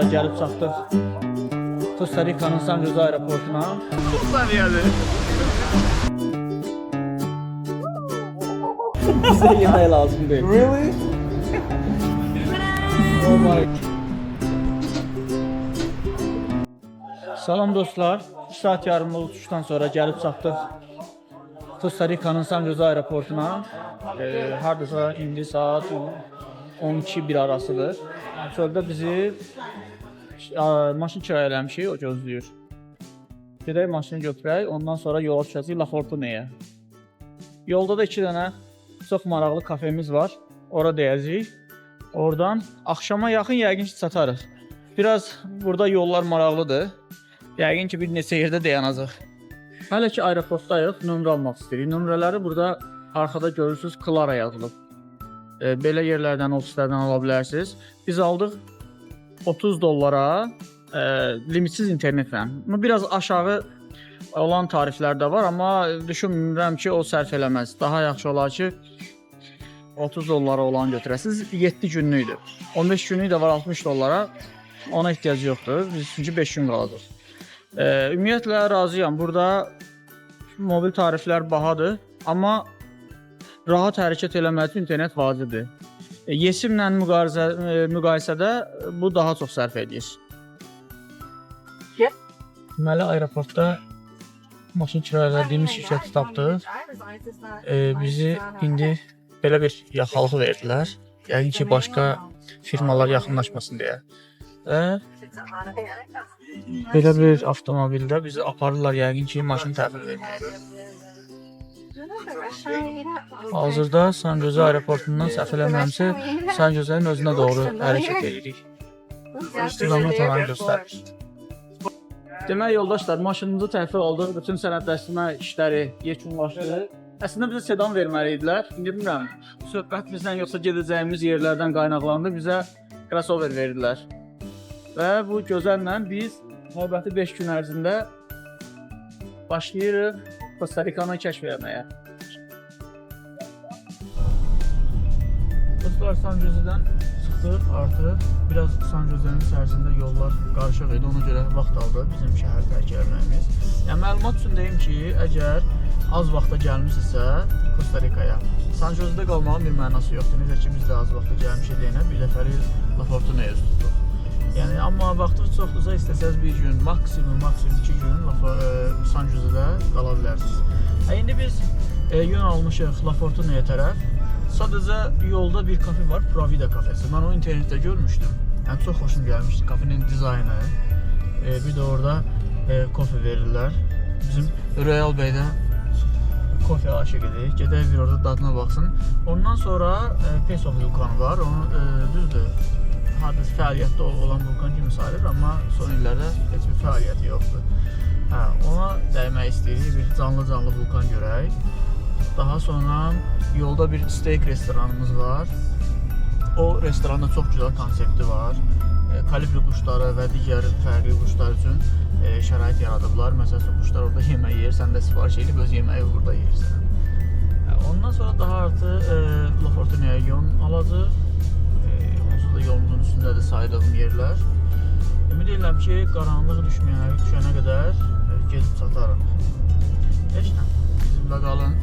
gəlib çatdıq Costa Rica'nın San Jose aeroportuna. Çok saniyeli. Bizə yemək lazım deyil. Really? Oh my. Salam dostlar. 2 saat yarımlı uçuşdan sonra gəlib çatdıq Costa Rica'nın San Jose aeroportuna. Hardasa indi saat 12-1 arasıdır. Çöldə bizi maşın kirayə eləmişik, o gözləyir. Gedək maşını götürək, ondan sonra yola düşəcəyik La Fortuna'ya. Yolda da 2 dənə çox maraqlı kafemiz var. Ora deyəcəyik. Oradan axşama yaxın yəqin ki çatarıq. Biraz burada yollar maraqlıdır. Yəqin ki bir neçə yerdə dayanacaq. Hələ ki aeroportdayıq, nömrə almaq istəyirik. Nömrələri burada arxada görürsünüz Clara yazılıb. Belə yerlərdən, ofislərdən ala bilərsiniz. Biz aldıq 30 dollara limitsiz internetlə. Biraz aşağı olan tariflər də var, amma düşünmürəm ki o sərf eləməz. Daha yaxşı olar ki 30 dollara olan götürəsiniz. 7 günlükdür. 15 günlük də var 60 dollara. Ona ehtiyac yoxdur. Biz çünki 5 gün qalacaq. Ümumiyyətlə razıyam. Burada mobil tariflər bahadır, amma rahat hərəkət eləmək üçün internet vacibdir. Yesimlə müqayisədə bu daha çox sərf edir. Deməli aeroportda maşın kirayələdiyimiz şirkəti tapdıq. Bizi indi belə bir yaxalıq verdilər. Yəqin ki başqa firmalar yaxınlaşmasın deyə. Belə bir avtomobildə bizi aparırlar yəqin ki maşın təhvil verməyə. Hazırda San Jose aeroportundan səhv eləmirəmsə San Jose'nin özünə doğru hərəkət edirik. İstiqamət olanı göstərir. Demək yoldaşlar, maşınımızı təhvil aldıq, bütün sənədləşdirmə işləri yekunlaşdı. Əslində bizə sedan verməli idilər. İndi bilmirəm, söhbət bizdən yoxsa gedəcəyimiz yerlərdən qaynaqlandı, bizə crossover verdilər. Və bu gözəllə biz növbəti 5 gün ərzində başlayırıq Costa Rica'nı kəşf etməyə. Dostlar, San Jose'dən çıxdıq artıq. Biraz San Jose'nin içərisində yollar qarışıq idi, ona görə vaxt aldı bizim şəhər tərk etməyimiz. Yəni, məlumat üçün deyim ki, əgər az vaxta gəlmişsə Costa Rica'ya, San Jose'də qalmağın bir mənası yoxdur. Necə ki, biz də az vaxta gəlmişik deyənə bir dəfəlik La Fortuna'ya üz tutduq. Yəni, amma vaxtınız çoxdursa, istəsəz bir gün, maksimum 2 gün San Jose'də qala bilərsiniz. İndi biz yön almışıq La Fortuna'ya tərəf. Sadəcə yolda bir kafe var, Provida kafesi. Mən onu internetdə görmüşdüm. Yəni, çox xoşum gəlmişdi kafenin dizaynı. Bir də orada kofe verirlər. Bizim Royal Bey'də kofe aşıqıdır. Gedək bir orada dadına baxsın. Ondan sonra Peso vulkanı var. Onu düzdür, hardasa fəaliyyətdə olan vulkan kimi sayılır, amma son illərdə heç bir fəaliyyəti yoxdur. Ona dəymək istəyirik, bir canlı vulkan görək. Daha sonra yolda bir steak restoranımız var. O restoranda çox gözəl konsepti var. Kalibri quşları və digər fərqli quşlar üçün şərait yaradıblar. Məsələn, quşlar orada yemək yer, sən də sifariş edib öz yeməyi burada yeyirsən. Ondan sonra daha artıq La Fortuna'ya yol alacaq. Onsuz da yolumuzun üstündədir saydığım yerlər. Ümid edirəm ki, qaranlıq düşənə qədər gedib çatarıq. Heç nə, bizimlə qalın.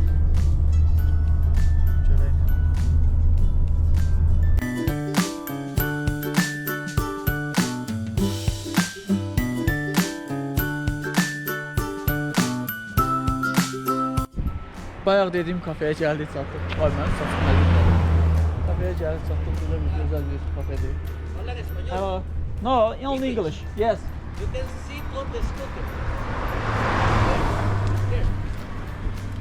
Bayaq dediyim kafeye gəldik, çatdıq. Ay, mən çatdıq, məzəl. Kafeye gəldik, çatdıq. Burada bir gözəl bir kafedir. Hello. No, only English. Yes. You can sit on the scooter. Here.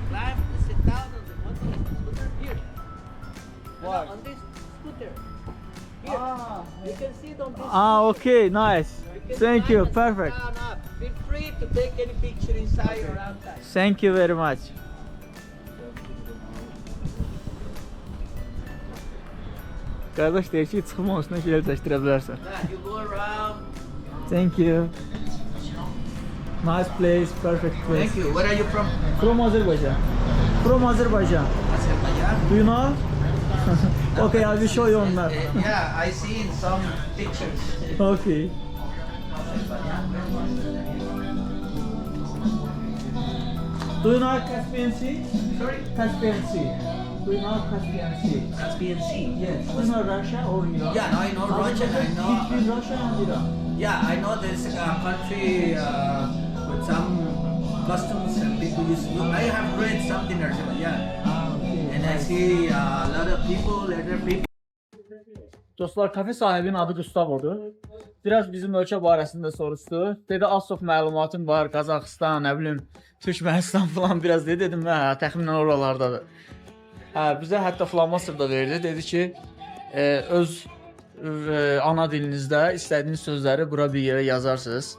Climb to sit down on the scooter here. Why? On this scooter. Here. You can sit on this Okay, nice. scooter. Thank you, perfect. Feel free to take any picture inside or outside. Thank you very much. Qardaş deyir ki, çıxma üstünə şeylər çəkdirə bilərsən. You go around. Thank you. Nice place, perfect place. Thank you. Where are you from? From Azerbaijan. From Azerbaijan. Azerbaijan. Do you know? Okay, I will show you on map. Yeah, I see in some pictures. Okay. Do you know Caspian Sea? Sorry? Caspian Sea. Do you know Caspian Sea? Caspian Sea. Yes. Do you know Russia or Iran? Yeah, no, I know Russia. I know. Between Russia and Iran. Yeah, I know there's a country with some customs and people used to. I have read something or something. Yeah, Okay. and I see a lot of people, other people. Dostlar, kafe sahibinin adı Gustavo'dur. Biraz bizim ölkə barəsində soruşdu. Dedi, az çox məlumatım var, Qazaxıstan, nə bilim, Türkmənistan falan biraz dedi. Dedim, hə, təxminən oralardadır. Hə, bizə hətta flamaster da verdi. Dedi ki, öz ana dilinizdə istədiyiniz sözləri bura bir yerə yazarsınız.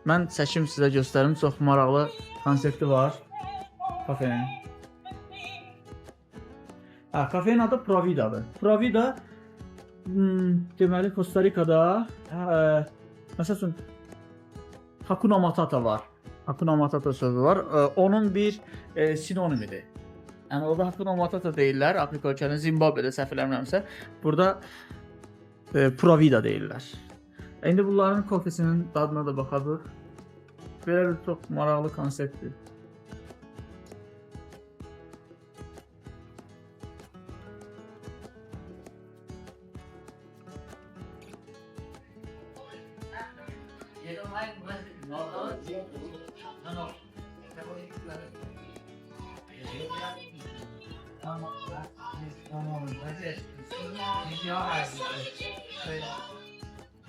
Mən çəkim sizə göstərim. Çox maraqlı konsepti var kafenin. Hə, kafenin adı Provida'dır. Provida deməli Costa Rica'da məsəl üçün Hakuna Matata var. Hakuna Matata sözü var. Onun bir sinonimidir. Yəni orada Hakuna Matata deyirlər, Afrika ölkənin Zimbabve'də səhv eləmirəmsə, burada Provida deyirlər. İndi bunların kofesinin dadına da baxadıq. Belə bir çox maraqlı konseptdir.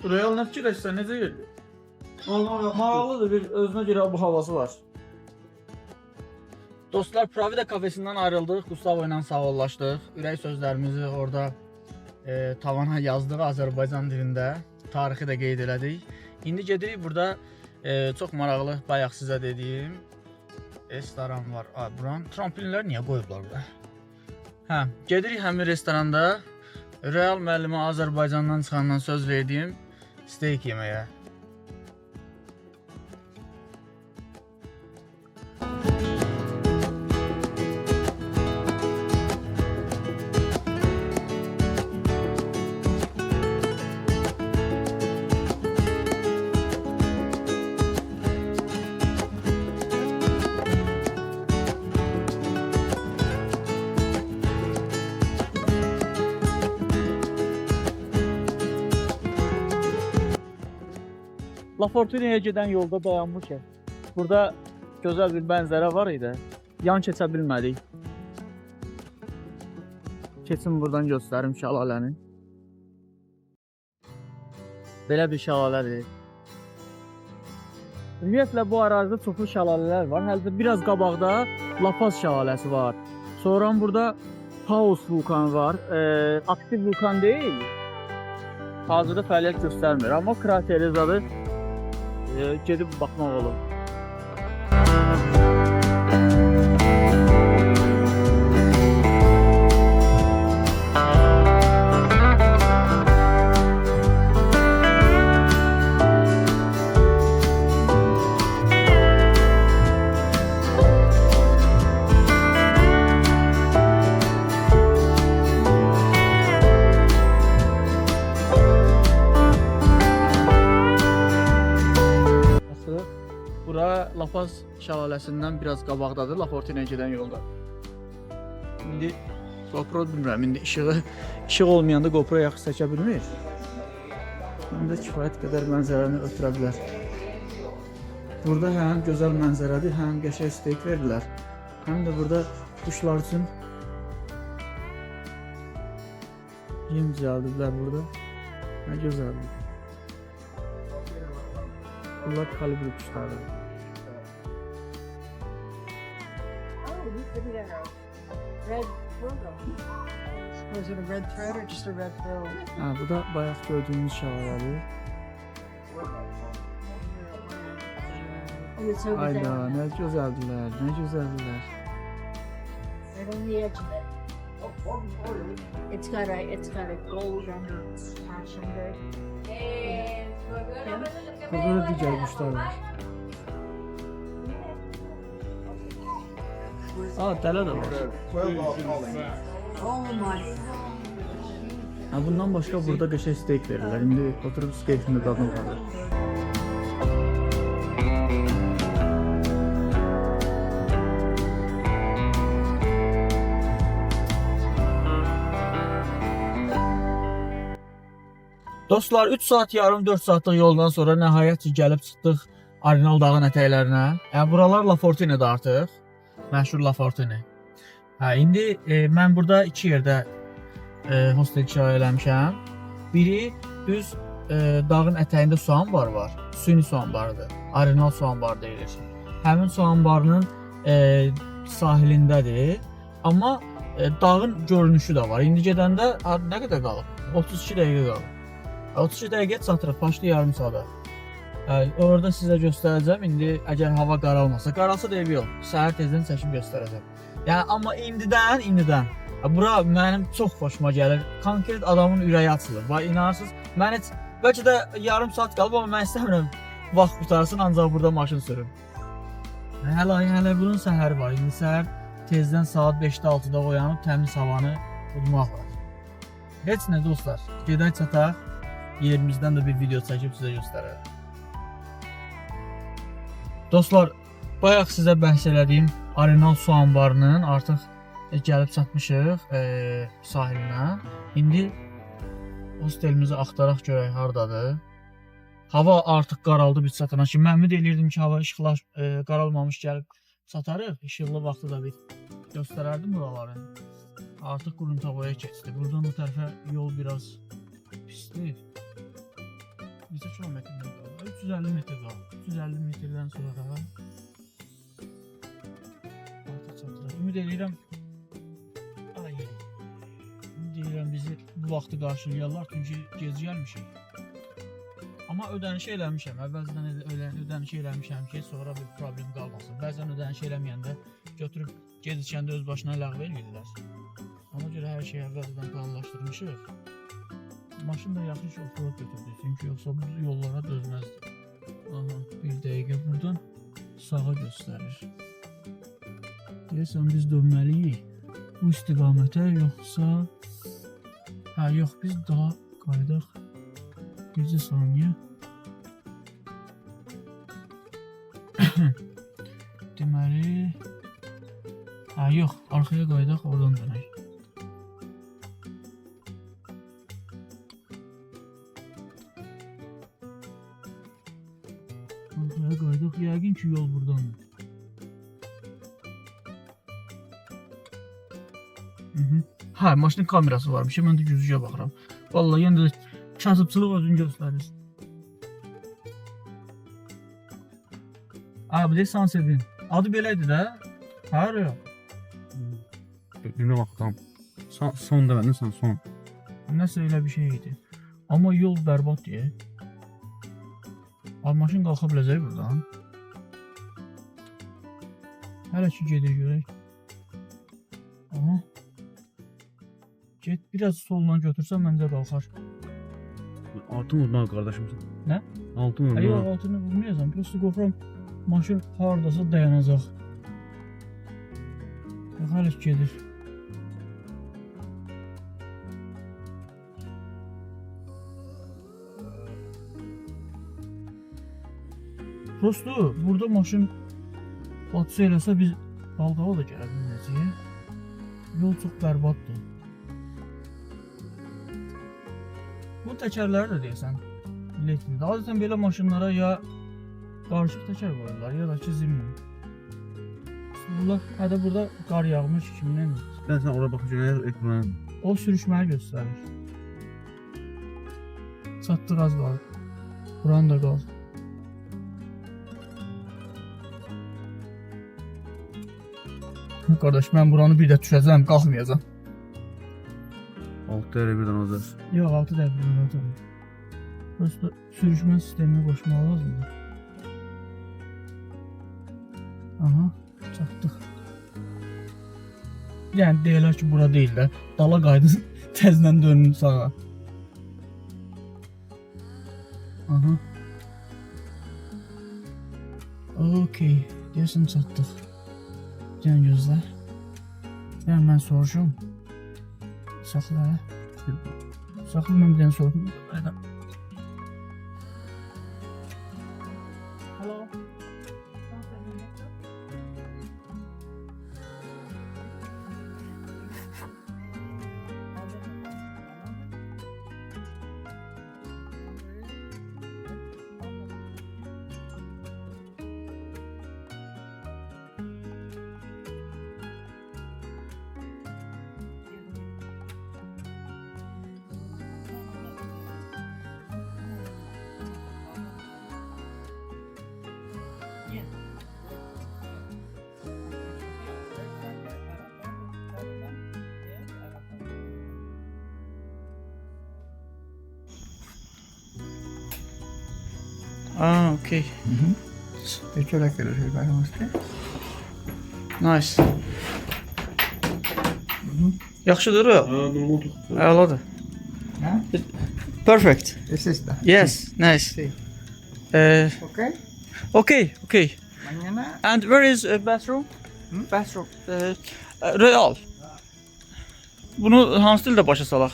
Real nə fikirləşsən, necə geldi? Maraqlıdır, bir özünə görə bu havası var. Dostlar, Provida kafesindən ayrıldıq, Gustavo ilə sağollaşdıq. Ürək sözlərimizi orada tavana yazdıq Azərbaycan dilində. Tarixi də qeyd elədik. İndi gedirik, burada çox maraqlı, bayaq sizə dediyim restoran var. Buranın trampolinləri niyə qoyublar burada? Hə, gedirik həmin restoranda. Real müəllimə Azərbaycandan çıxandan söz verdiyim steak yeməyə. La Fortuna'ya gedən yolda dayanmışıq. Burada gözəl bir mənzərə var idi. Yan keçə bilmədik. Keçin buradan göstərim şəlaləni. Belə bir şəlalədir. Ümumiyyətlə bu ərazidə çoxlu şəlalələr var. Hələ biraz qabaqda La Paz şəlaləsi var. Sonra burada Paus vulkanı var. Aktiv vulkan deyil. Hazırda fəaliyyət göstərmir, amma krateri zadı gedib baxmaq olur. Bura La Paz şəlaləsindən biraz qabaqdadır, La Fortuna'ya gedən yolda. İndi GoPro bilmirəm, indi işıq olmayanda GoPro yaxşı çəkə bilmir. Həm də kifayət qədər mənzərəni ötürə bilər. Burada həm gözəl mənzərədir, həm qəşəng steak verirlər. Həm də burada quşlar üçün yem düzəldiblər burada. Nə gözəldir. Bunlar kalibri kuşlardır. Red throat. Was it a red throat or just a red throat? Ha, bu da bayaq gördüyümüz şəlalədir. And it's over Ayda, there. nə gözəldirlər, nə gözəldirlər. Right on the edge of it. It's got a gold under its passion there. Burada da digər quşlar var. Dələ də var. Oh my. Ha, bundan başqa burada qəşəng steak verirlər. İndi oturub steakini dadına baxırıq. Dostlar 3 saat yarım 4 saatlıq yoldan sonra nəhayət ki gəlib çıxdıq Arenal dağın ətəklərinə. Yəni buralar La Fortune'dir artıq. Məşhur La Fortune. Hə indi mən burada 2 yerdə hostel kirayə eləmişəm. Biri düz dağın ətəyində su anbarı var. Süni su anbarıdır. Arenal su anbarı deyilir. Həmin su anbarının sahilindədir. Amma dağın görünüşü də var. İndi gedəndə nə qədər qalıb? 32 dəqiqə qalıb. 32 dəqiqə çatırıq, başlı yarım saata. Orada sizə göstərəcəm. İndi əgər hava qaralmasa, qaralsa da evi yox. Səhər tezdən çəkib göstərəcəm. Yəni amma indidən bura mənim çox xoşuma gəlir. Konkret adamın ürəyi açılır. Və inanırsınız, mən heç bəlkə də yarım saat qalıb, amma mən istəmirəm vaxt qutarsın, ancaq burada maşın sürüm. Hələ bunun səhəri var. İndi səhər tezdən saat 5-də 6-da oyanıb təmiz havanı udmaq var. Heç nə dostlar, gedək çataq. Yerimizdən də bir video çəkib sizə göstərərəm. Dostlar, bayaq sizə bəhs elədiyim Arenal su anbarının artıq gəlib çatmışıq sahilinə. İndi hostelimizi axtaraq görək hardadır. Hava artıq qaraldı biz çatana ki, mən ümid eləyirdim ki, hava işıqlar qaralmamış gəlib çatarıq. İşıqlı vaxtı da bir göstərərdim buraları. Artıq Qurumtavoya keçdi. Buradan o tərəfə yol biraz pisdir. Neçə kilometrdən qalır? 350 metr qalır. 350 metrdən sonra artıq çatırıq. Ümid eləyirəm bizi bu vaxtı qarşılayarlar, çünki gec gəlmişik. Amma ödəniş eləmişəm. Əvvəldən ödəniş eləmişəm ki, sonra bir problem qalmasın. Bəzən ödəniş eləməyəndə götürüb gecikəndə öz başına ləğv edirlər. Ona görə hər şeyi əvvəldən planlaşdırmışıq. Maşın da yaxşı offroad götürdü, çünki yoxsa bu yollara dözməzdi. Aha, bir dəqiqə buradan sağa göstərir. Deyəsən biz dönməliyik bu istiqamətə, yoxsa... Hə, yox, biz daha qaydaq. Bircə saniyə. Deməli... Hə, yox, arxaya qaydaq, oradan dönək. Arxaya qaydaq, yəqin ki, yol buradandır. Hə, maşının kamerası varmış, mən də güzgüyə baxıram. Vallahi yenə də kasıbçılıq özünü göstərir. Abi de Sansedin. Adı beləydi də. Hə, yox. Bilmə baxdım. Son da məndən sən son. Nəsə elə bir şey idi. Amma yol bərbad deyə. Abi maşın qalxa biləcək buradan. Hələ ki gedir görək. Aha. Get biraz soldan götürsən məncə qalxar. Altın vurmaq qardaşımsan. Nə? Altın vurmaq. Yox, altını vurmayacam. Prosta qorxuram maşın hardasa dayanacaq. Bax, hələ ki gedir. Prosta burada maşın batsa eləsə biz Balqava da gələ bilməyəcəyik. Yol çox bərbaddır. Bu təkərləri də deyəsən elektrikli. Adətən belə maşınlara ya qarışıq təkər qoyurlar, ya da ki zimmin. Bunlar, hədə burada qar yağmış kimdən? Ben sen oraya bakınca ekranı. O sürüşməyi göstərir. Çatdıq az var. Buranı da qal. Qardaş, mən buranı bir də düşəcəm, qalxmayacam. 6 dəqiqə birdən azar. Yox, 6 dəqiqə olacaq. Prosta sürüşmə sistemini qoşmaq lazımdır. Aha, çatdıq. Yəni deyirlər ki, bura deyil də, dala qaydın, təzdən dönün sağa. Aha. Okey, deyəsən çatdıq. Gəlin gözlə. Yəni mən soruşum. Saxla. Saxla, mən bir dənə soruşum. Hello. Ah, okey. Hecho la que lo sirvaron usted. Nice. Yaxşıdır o. Normal. Əladır. ¿Ah? Perfect. Es esta. Yes, nice. Sí. ¿Ok? Okay. Mañana. And where is bathroom? Bathroom. Real. Bunu hansı dildə başa salaq?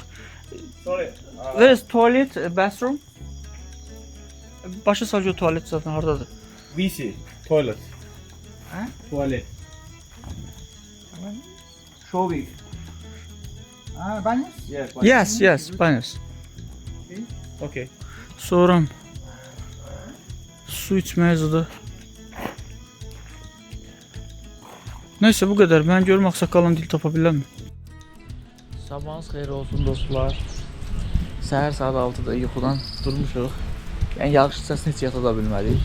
Sorry. Where is toilet, bathroom? Başa sal ki, tualet zaten hardadır? WC. Toilet. Ha? Tuvalet. Showy. Ah, ¿baños? Yes, banyos. Okay. Sonra su içməyə zadı. Neyse bu qədər. Mən görüm ağsaqqalın dil tapa bilərmi? Sabahınız xeyir olsun dostlar. Səhər saat 6-da yuxudan durmuşuq. Yəni yağış səsini heç yata da bilmədik.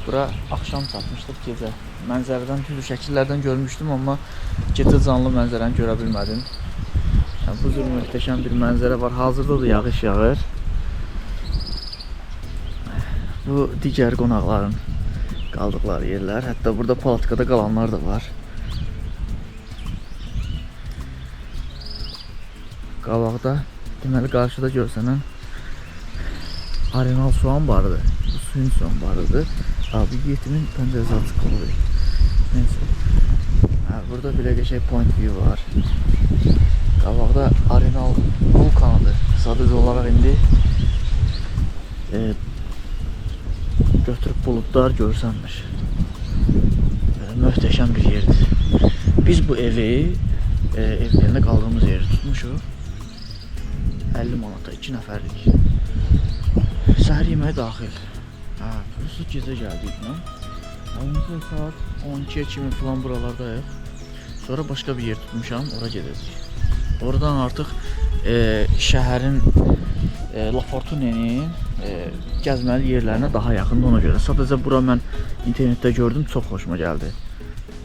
Bura axşam çatmışdıq gecə. Mənzərədən, düz şəkillərdən görmüşdüm, amma gecə canlı mənzərəni görə bilmədim. Yəni, bu cür möhtəşəm bir mənzərə var. Hazırda da yağış yağır. Bu digər qonaqların qaldıqları yerlər. Hətta burada palatkada qalanlar da var. Qabaqda, deməli qarşıda görsənən Arenal soğan barıdır. Bu suyun soğan barıdır. Abi yetimin pəncərəsi açıq olur. Neyse. Burada belə qəşəng point view var. Qabaqda Arenal vulkanıdır. Sadəcə olaraq indi götürüb buludlar görsənmir. Möhtəşəm bir yerdir. Biz bu evi, evlərində qaldığımız yeri tutmuşuq. 50 manata 2 nəfərlik. Səhər yeməyi daxil. Burası gecə gəldik mən. Onca saat 12-yə kimi falan buralardayıq. Sonra başqa bir yer tutmuşam, ora gedəcəyik. Oradan artıq şəhərin La Fortune'nin gəzməli yerlərinə daha yaxındır ona görə. Sadəcə bura mən internetdə gördüm, çox xoşuma gəldi.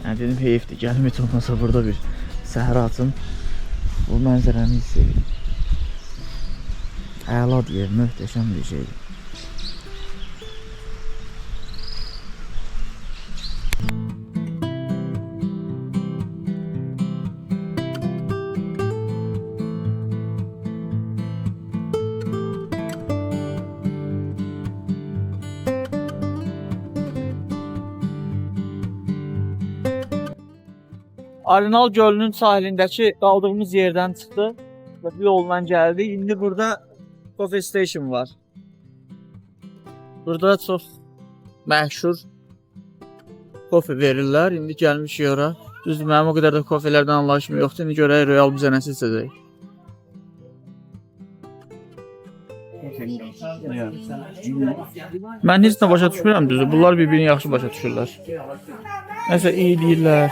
Yəni dedim heyifdir, gəlim heç olmasa burada bir səhər açım. Bu mənzərəni hiss edeyim. Əladır yer, möhtəşəm bir şeydir. Arenal gölünün sahilindəki qaldığımız yerdən çıxdı və bu yolla gəldi. İndi burada coffee station var. Burada çox məşhur kofe verirlər. İndi gəlmişik ora. Düzdür, mənim o qədər də kofelərdən anlayışım yoxdur. İndi görək Royal bizə nəsə içəcək. Mən heç nə başa düşmürəm düzdür. Bunlar bir-birini yaxşı başa düşürlər. Nəsə iyi deyirlər.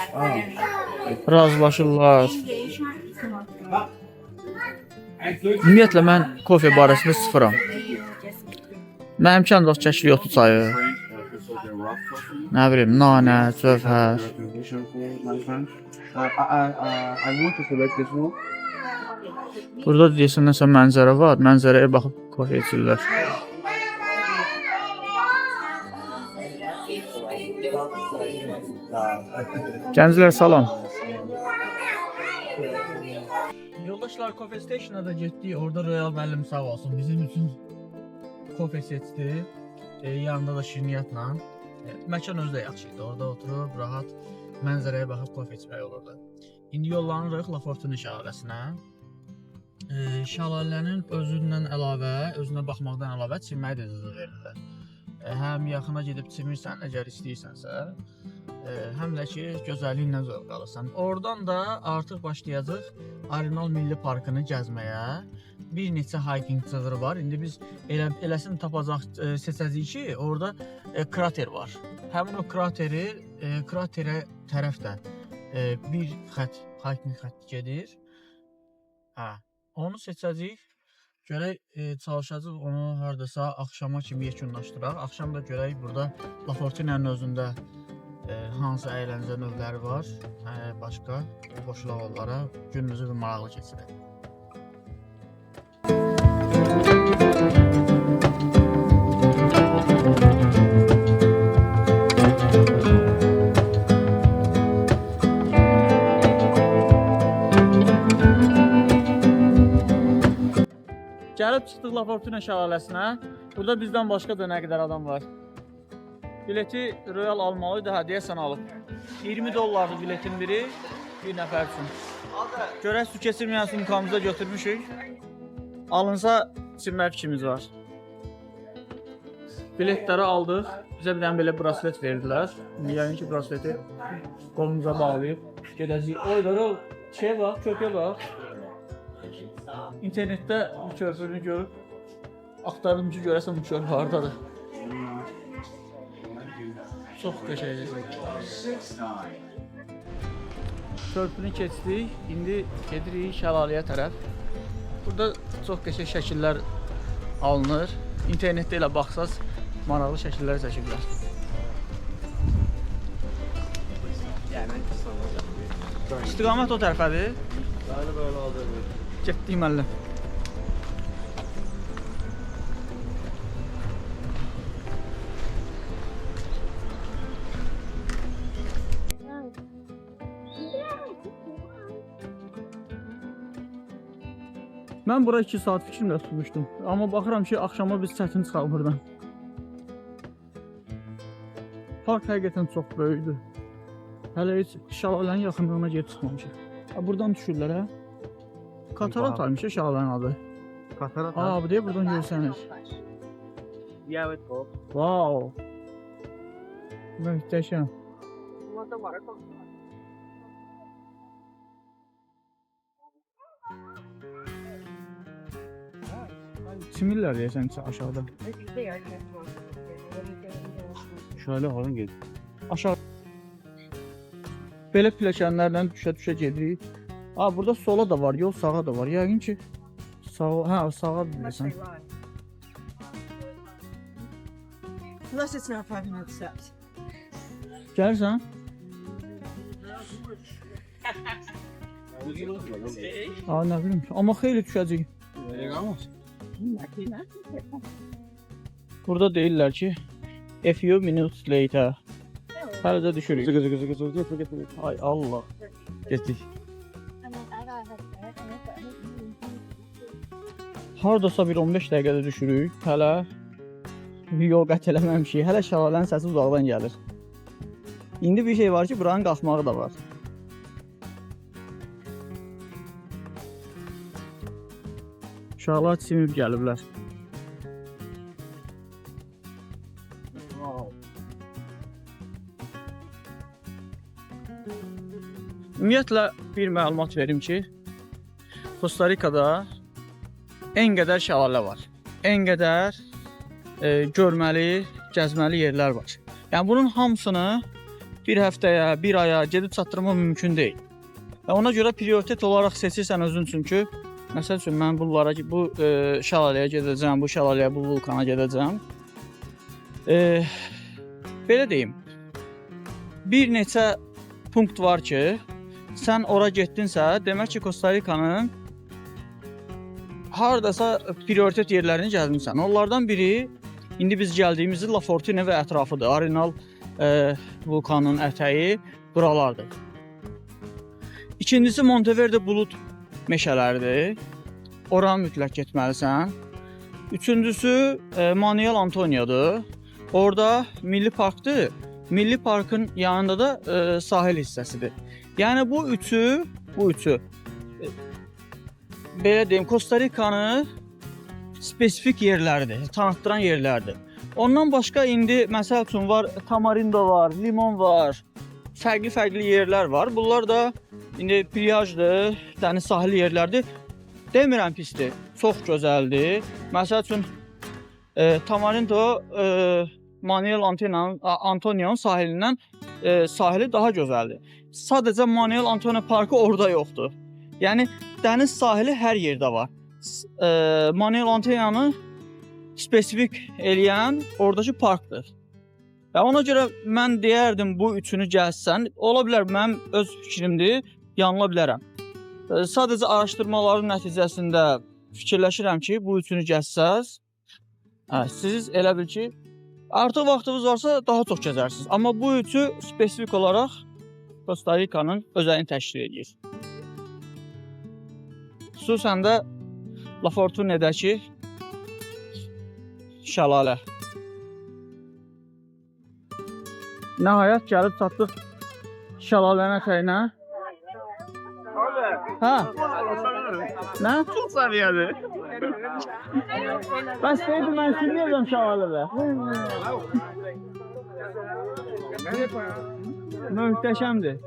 Razılaşırlar. Ümumiyyətlə mən kofe barəsində sıfıram. Mənim ki ancaq kəşfiyyatı çayı. Nə bilim, nanə, cövhər. Burada deyəsən nəsə mənzərə var. Mənzərəyə baxıb kofe içirlər. Gənclər salam. Yoldaşlar Coffee Station'a da getdik. Orada Royal müəllim sağ olsun bizim üçün kofe seçdi. Yanında da şirniyyatla. Məkan özü də yaxşı idi. Orada oturub rahat mənzərəyə baxıb kofe içmək olurdu. İndi yollanırıq La Fortune şəlaləsinə. Şəlalənin özündən əlavə, özünə baxmaqdan əlavə çimməyi də izin verirlər. Həm yaxına gedib çimirsən, əgər istəyirsənsə, həm də ki gözəlliyindən zövq alırsan. Oradan da artıq başlayacaq Arenal Milli Parkını gəzməyə. Bir neçə hiking çadırı var. İndi biz eləsini tapacaq, seçəcəyik ki, orada krater var. Həmin o kraterə tərəf də bir xətt, hiking xətti gedir. Onu seçəcəyik. Görək çalışacaq onu hardasa axşama kimi yekunlaşdıraq. Axşam da görək burada La Fortune'nin özündə hansı əyləncə növləri var. Başqa qoşulaq onlara. Günümüzü bir maraqlı keçirək. Çatdıq La Fortuna şəlaləsinə. Burada bizdən başqa da nə qədər adam var. Bileti Royal almalıydı, hədiyyə sən alıb. 20 dollardır biletin biri, bir nəfər üçün. Görək su keçirməyən sumkamızda götürmüşük. Alınsa içinmək fikrimiz var. Biletləri aldıq. Bizə bir dənə belə braslet verdilər. Yəni ki, brasleti qolumuza bağlayıb gedəcəyik. Oy, şey bax, kökə bax. İnternetdə bu körpünü görüb axtardım ki, görəsən bu körpü hardadır. Çox qəşəngdir. Körpünü keçdik. İndi gedirik şəlaləyə tərəf. Burada çox qəşəng şəkillər alınır. İnternetdə elə baxsaz maraqlı şəkillər çəkiblər. İstiqamət o tərəfədir. Getdik müəllim. Mən bura 2 saat fikrimlə tutmuşdum. Amma baxıram ki, axşama biz çətin çıxaq buradan. Park həqiqətən çox böyükdür. Hələ heç şəlalənin yaxınlığına gedib çıxmamışıq. Buradan düşürlər, hə? Katarat aymış ya şəlalənin adı. Katarat. Bu deyə buradan görsənir. Wow. Möhtəşəm. Çimirlər deyəsən aşağıda. Şöyle halın gel. Aşağı. Belə pilləkənlərlə düşə-düşə gedirik. Burada sola da var, yol sağa da var. Yəqin ki, sağa bilirsən. Unless it's not 5 minutes steps. Gəlirsən? Nə bilim. Amma xeyli düşəcək. Burada deyirlər ki, a few minutes later. Hələ də düşürük. Ay Allah. Getdik. Hardasa bir 15 dəqiqədə düşürük. Hələ yol qət eləməmişik. Hələ şəlalənin səsi uzaqdan gəlir. İndi bir şey var ki, buranın qalxmağı da var. Uşaqlar çimib gəliblər. Ümumiyyətlə bir məlumat verim ki, Costa Rica'da ən qədər şəlalə var. Ən qədər görməli, gəzməli yerlər var. Yəni bunun hamısını bir həftəyə, bir aya gedib çatdırmaq mümkün deyil. Və ona görə prioritet olaraq seçirsən özün üçün ki, məsəl üçün mən bu şəlaləyə gedəcəm, bu şəlaləyə, bu vulkana gedəcəm. Belə deyim, bir neçə punkt var ki, sən ora getdinsə, demək ki, Costa Rica'nın hardasa prioritet yerlərini gəzmirsən. Onlardan biri, indi biz gəldiyimiz La Fortuna və ətrafıdır. Arenal vulkanın ətəyi buralardır. İkincisi, Monteverde bulud meşələridir. Ora mütləq getməlisən. Üçüncüsü, Manuel Antonio'dur. Orada milli parkdır. Milli parkın yanında da sahil hissəsidir. Yəni bu üçü belə deyim, Costa Rica'nı spesifik yerlərdir, tanıtdıran yerlərdir. Ondan başqa indi məsəl üçün var, Tamarindo var, Limon var, fərqli yerlər var. Bunlar da indi plyajdır, dəniz sahili yerlərdir. Demirəm pisdir, çox gözəldir. Məsəl üçün Tamarindo Manuel Antonio'nun sahilindən sahili daha gözəldir. Sadəcə Manuel Antonio parkı orada yoxdur. Yəni dəniz sahili hər yerdə var. Manuel Antonio'nu spesifik eləyən oradakı parkdır. Və ona görə mən deyərdim bu üçünü gəzsən, ola bilər mənim öz fikrimdir, yanıla bilərəm. Sadəcə araşdırmaların nəticəsində fikirləşirəm ki, bu üçünü gəzsəz, siz elə bil ki, artıq vaxtınız varsa daha çox gəzərsiniz. Amma bu üçü spesifik olaraq Costa Rica'nın özəlini təşkil edir. Xüsusən də La Fortuna'dakı şəlalə. Nəhayət gəlib çatdıq şəlalənin ətəyinə. Hə? Nə? Çox səviyyədir. Bəs deyildi, mən silməyəcəm şəlalədə. Möhtəşəmdir.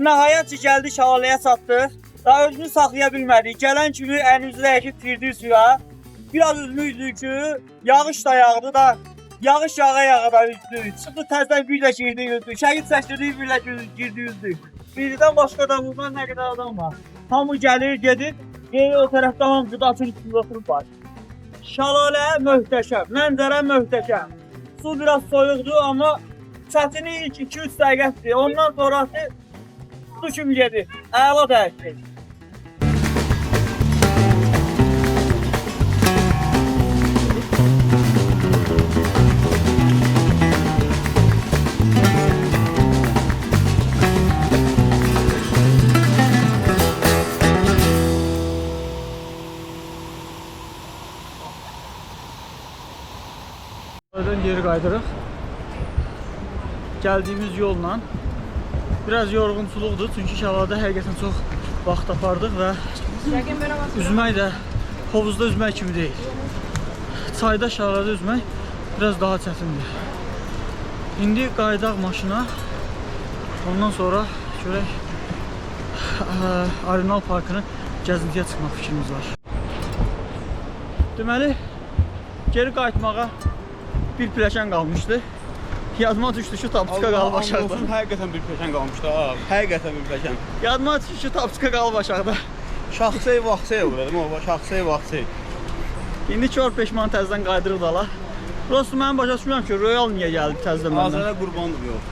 Nəhayət ki, gəldik şəlaləyə çatdıq. Daha özünü saxlaya bilmədik. Gələn kimi əlimizi əkib girdik suya. Biraz üzümü üzdük ki, yağış da yağdı da, yağış yağa da üzdük. Çıxdı təzdən bir də girdik üzdük. Şəhid çəkdirdik bir də girdik üzdük. Birdən başqa da buradan nə qədər adam var. Hamı gəlir, gedir. O tərəfdə hamısı da açın üstündə oturub var. Şəlalə möhtəşəm, mənzərə möhtəşəm. Su biraz soyuqdur, amma çətini ilk 2-3 dəqiqədir. Ondan sonrası su kimi gedir. Əla dəyişdir. Oradan geri qaydırıq. Gəldiyimiz yolla biraz yorğunçuluqdur, çünki şəlalədə həqiqətən çox vaxt apardıq və üzmək də hovuzda üzmək kimi deyil. Çayda şəlalədə üzmək biraz daha çətindir. İndi qaydaq maşına, ondan sonra görək Arenal Parkını gəzintiyə çıxmaq fikrimiz var. Deməli, geri qayıtmağa bir pilləkən qalmışdı. Yadıma düşdü ki, tapçıqa qalıb aşağıda. Həqiqətən bir pilləkən qalmışdı ha. Həqiqətən bir pilləkən. Yadıma düşdü ki, tapçıqa qalıb aşağıda. Şaxsey vaxtsey olur dedim, o şaxsey vaxtsey. İndi kör peşman təzədən qaydırıq dala. Prosto mən başa düşmürəm ki, Royal niyə gəldi təzədən məndən. Azərə qurbandır yox.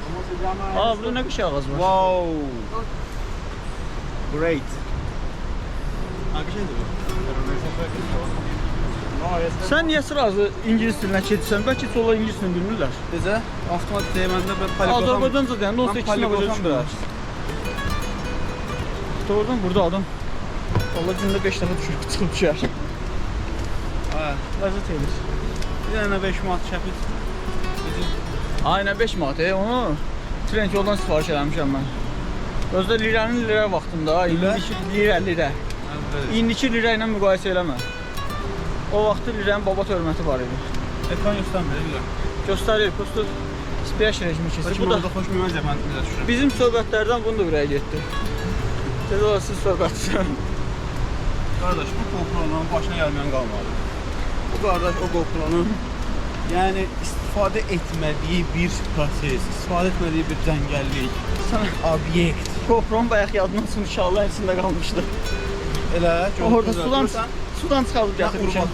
Aa, burada nə qış ağacı var? Wow. Great. Hakikaten bu. Sən niyə sırası ingilis dilinə keçirsən? Bəlkə heç onlar ingilis dilini bilmirlər. Necə? Avtomatik deməndə ben poliqotam. Azərbaycanca deyəndə olsa ikisini başa düşmürlər. Doğrudan burada adam Allah gündə 5 dəfə düşürüb çıxıb düşər. Hə. Ləzzət edir. Bir dənə 5 manat şəpit. Aynen 5 manat, onu trend yoldan sifariş eləmişəm mən. Özdə lirənin lirə vaxtında, indiki lirə. İndiki lirə ilə müqayisə eləmə. O vaxtı lirənin baba hörməti var idi. Ekran göstərmir, Göstərir, prosto spiyaş rejimi keçir. Bu da xoş məncə mən bizə düşürəm. Bizim söhbətlərdən bunu da ürəyə getdi. Dedi o siz söhbətçisən. Qardaş, bu GoPro'nun başına gəlməyən qalmadı. Bu qardaş o GoPro'nun yəni istifadə etmədiyi bir proses, istifadə etmədiyi bir cəngəllik, obyekt. GoPro'nun bayaq yadından sonra inşallah içində qalmışdı. Elə, orada sudan çıxarıb gətirmişəm.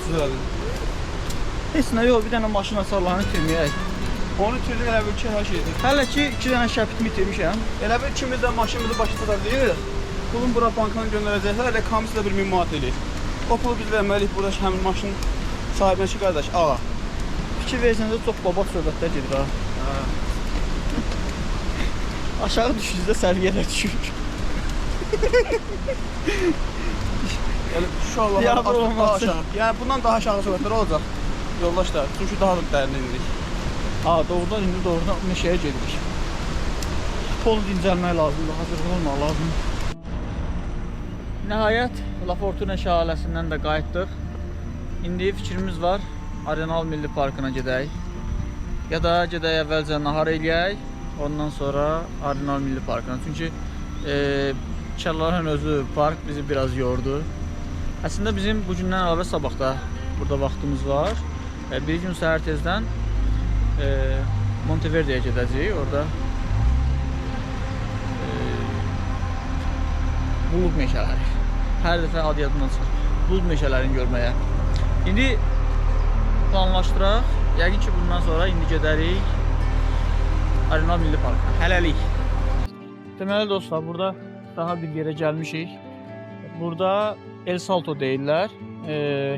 Heç nə yox, bir dənə maşın hasarlarını itirməyək. Onu itirdik elə bir ki, hər şeydir. Hələ ki 2 dənə şəpitimi itirmişəm. Elə bir ikimiz də maşınımızı başa tutacağıq. Pulun bura bankana göndərəcəklər, elə komissiya 1 min manat eləyir. O pulu biz verməliyik burada həmin maşın sahibinə ki, qardaş, ağa. Fikir versəndə çox babat söhbətlər gedir ha. Aşağı düşdükdə səviyyələr düşür. Yəni inşallah Piyada daha olması. aşağı. Yəni bundan daha aşağı sürətlər olacaq. Yoldaşlar, çünki daha da dərin indirik. Doğrudan indi doğrudan meşəyə gedirik. Pol dincəlmək lazımdır, hazırlıq olmaq lazımdır. Nəhayət, La Fortuna şəlaləsindən də qayıtdıq. İndi fikrimiz var, Arenal Milli Parkına gedək. Ya da gedək əvvəlcə nahar eləyək, ondan sonra Arenal Milli Parkına. Çünki Kəllərin özü park bizi biraz yordu. Əslində bizim bu gündən əlavə sabahda burada vaxtımız var. Bir gün səhər tezdən Monteverde'yə gedəcəyik. Orada bulud meşələri. Hər dəfə adı yadımdan çıxır. Bulud meşələrini görməyə. İndi planlaşdıraq. Yəqin ki bundan sonra indi gedərik Arenal Milli Parkına. Hələlik. Deməli dostlar, burada daha bir yerə gəlmişik. Burada El Salto deyirlər.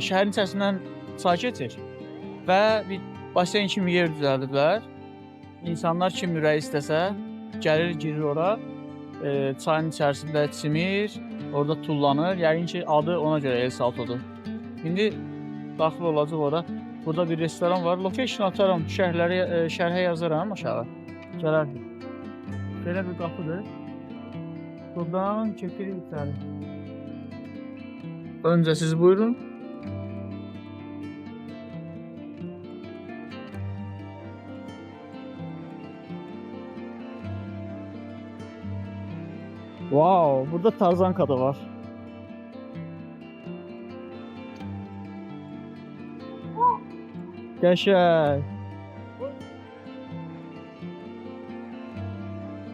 Şəhərin içərisindən çay keçir və bir basen kimi yer düzəldiblər. İnsanlar kim ürəyi istəsə gəlir, girir ora. Çayın içərisində çimir, orada tullanır. Yəqin ki adı ona görə El Salto'dur. İndi daxil olacaq ora. Burada bir restoran var. Location atarım, şərhə yazaram aşağı. Gələrdik. Belə bir qapıdır. Buradan çəkirik içəri. Öncə siz buyurun. Wow, burada Tarzanka da var. Qəşəng.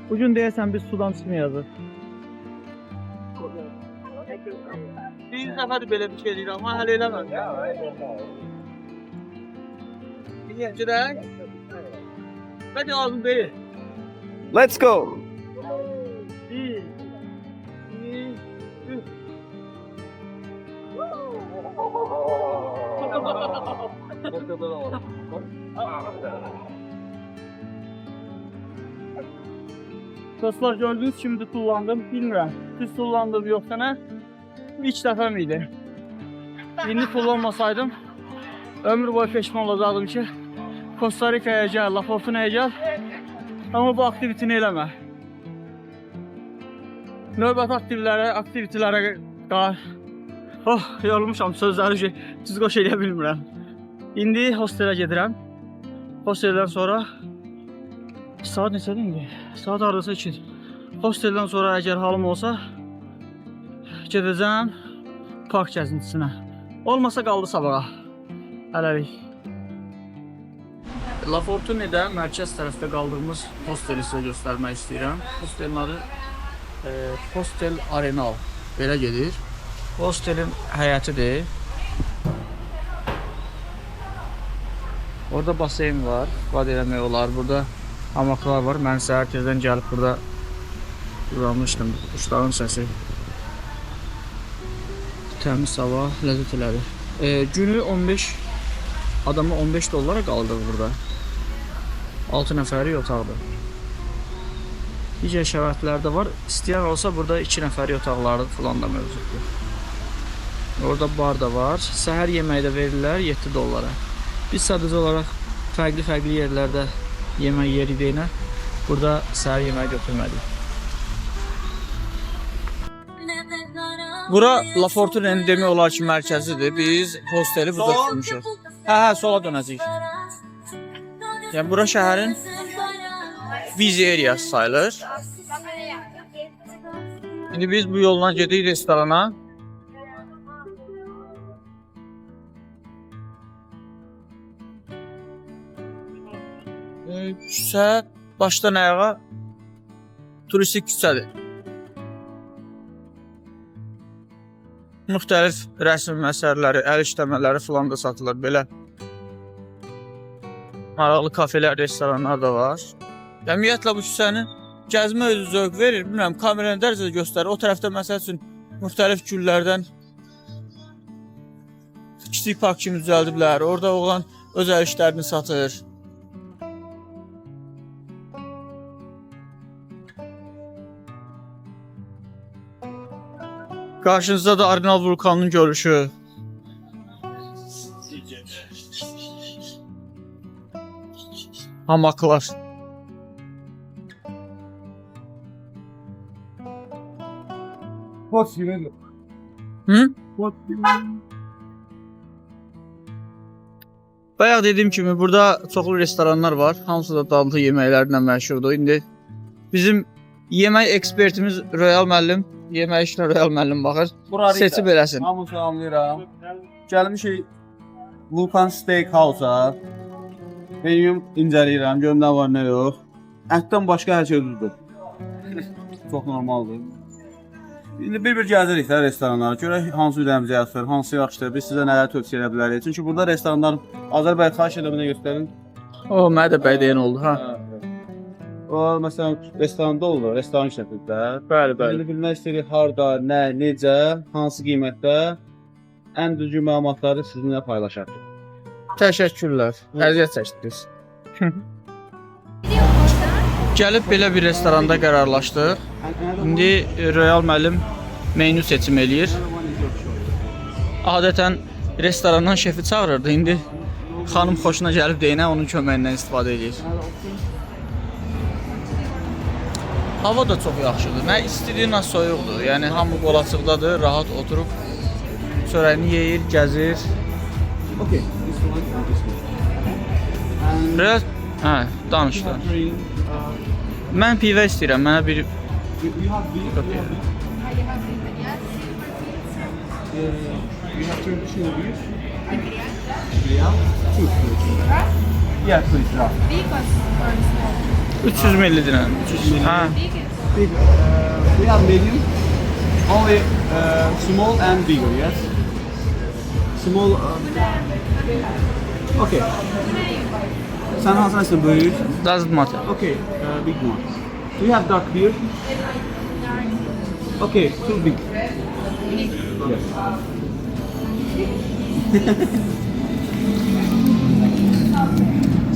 Bugün deyəsən biz sudan çıxmayacağıq. Bir dəfədir belə bir şey deyir, amma hələ eləməm. Dinləyicilər, bəlkə lazım deyil. Let's go. Bir, iki, üç. Dostlar, gördüğünüz kimi tullandım, bilmirəm. Siz tullandım yoxsa nə? İlk dəfə miydi? İndi tullanmasaydım, ömür boyu peşman olacaqdım ki, Costa Rica'ya gəl, La Fortuna'ya gəl. Amma bu aktivitini eləmə. Növbəti aktivitelərə yorulmuşam, sözləri düz qoş eləyə bilmirəm. İndi hostelə gedirəm. Hosteldən sonra saat neçədir indi? Saat hardasa 2. Hosteldən sonra əgər halım olsa gedəcəm park gəzintisinə. Olmasa qaldı sabaha. Hələlik. La Fortuna'da mərkəz tərəfdə qaldığımız hosteli sizə göstərmək istəyirəm. Hostelin adı Hostel Arenal. Belə gedir. Hostelin həyətidir. Orada baseyn var, vad eləmək olar. Burada hamaklar var. Mən səhər tezdən gəlib burada uzanmışdım. Quşların səsi. Təmiz hava, ləzzət elədi. Günü 15 adamı $15 qaldıq burada. 6 nəfərlik otaqdır. Digər şəraitlər də var. İstəyən olsa burada 2 nəfərlik otaqları falan da mövcuddur. Orada bar da var. Səhər yeməyi də verirlər $7. Biz sadəcə olaraq fərqli yerlərdə yemək yeri deyinə burada səhər yeməyi götürmədik. Bura La Fortuna'nın demək olar ki mərkəzidir. Biz hosteli burada tutmuşuq. Hə, sola dönəcəyik. Yəni bura şəhərin vizi eriyası sayılır. İndi biz bu yolla gedirik restorana. Küçə başdan ayağa turistik küçədir. Müxtəlif rəsm əsərləri, əl işləmələri filan da satılır belə. Maraqlı kafelər, restoranlar da var. Ümumiyyətlə bu küçəni gəzmə özü zövq verir. Bilmirəm, kameranı dərəcədə göstərir. O tərəfdə məsəl üçün müxtəlif güllərdən kiçik park kimi düzəldiblər. Orada oğlan öz əl işlərini satır. Qarşınızda da Arenal vulkanının görüşü. Hamaklar. What's your Hı? What? Bayaq dediyim kimi burada çoxlu restoranlar var. Hamısı da dadlı yeməklərlə məşhurdur. İndi bizim yemək ekspertimiz Royal müəllim, yemək işinə Royal müəllim baxır. Seçib eləsin. Hamı salamlayıram. Gəlmişik Vulcan Steakhouse-a. Menüyüm incələyirəm, görüm nə var, nə yox. Ətdən başqa hər şey düzdür. Çox normaldır. İndi bir gəzirik də restoranlara. Görək hansı ürəyimizə yatır, hansı yaxşıdır, biz sizə nələr tövsiyə edə bilərik. Çünki burada restoranlar Azərbaycan xahiş eləmənə göstərin. O, mənə də bəydəyən oldu, ha. O, məsələn, restoranda olur, restoran işlətirlər. Bəli, Bəli, bilmək istəyirik harda, nə, necə, hansı qiymətdə ən düzgün məlumatları sizinlə paylaşarıq. Təşəkkürlər. Əziyyət çəkdiniz. Gəlib belə bir restoranda qərarlaşdıq. İndi Royal müəllim menyu seçim eləyir. Adətən restorandan şefi çağırırdı. İndi xanım xoşuna gəlib deyinə onun köməyindən istifadə edir. Hava da çox yaxşıdır. Nə istidir, nə soyuqdur. Yəni hamı qol açıqdadır, rahat oturub çörəyini yeyir, gəzir. Okay, this one and this one. Biraz, hə, danış da. Mən pivə istəyirəm. Mənə bir You have beef? Okay. You have traditional beef? Yeah. Two, please. Yeah, please. Yeah. Big or small? 300 millidir. 300 milli. Hə. Big. We have medium. Only small and bigger, yes? Small. Okay. Sen hansını istiyorsun böyük? Doesn't matter. Okay, big one. Do you have dark beer? Okay, too big. Yes.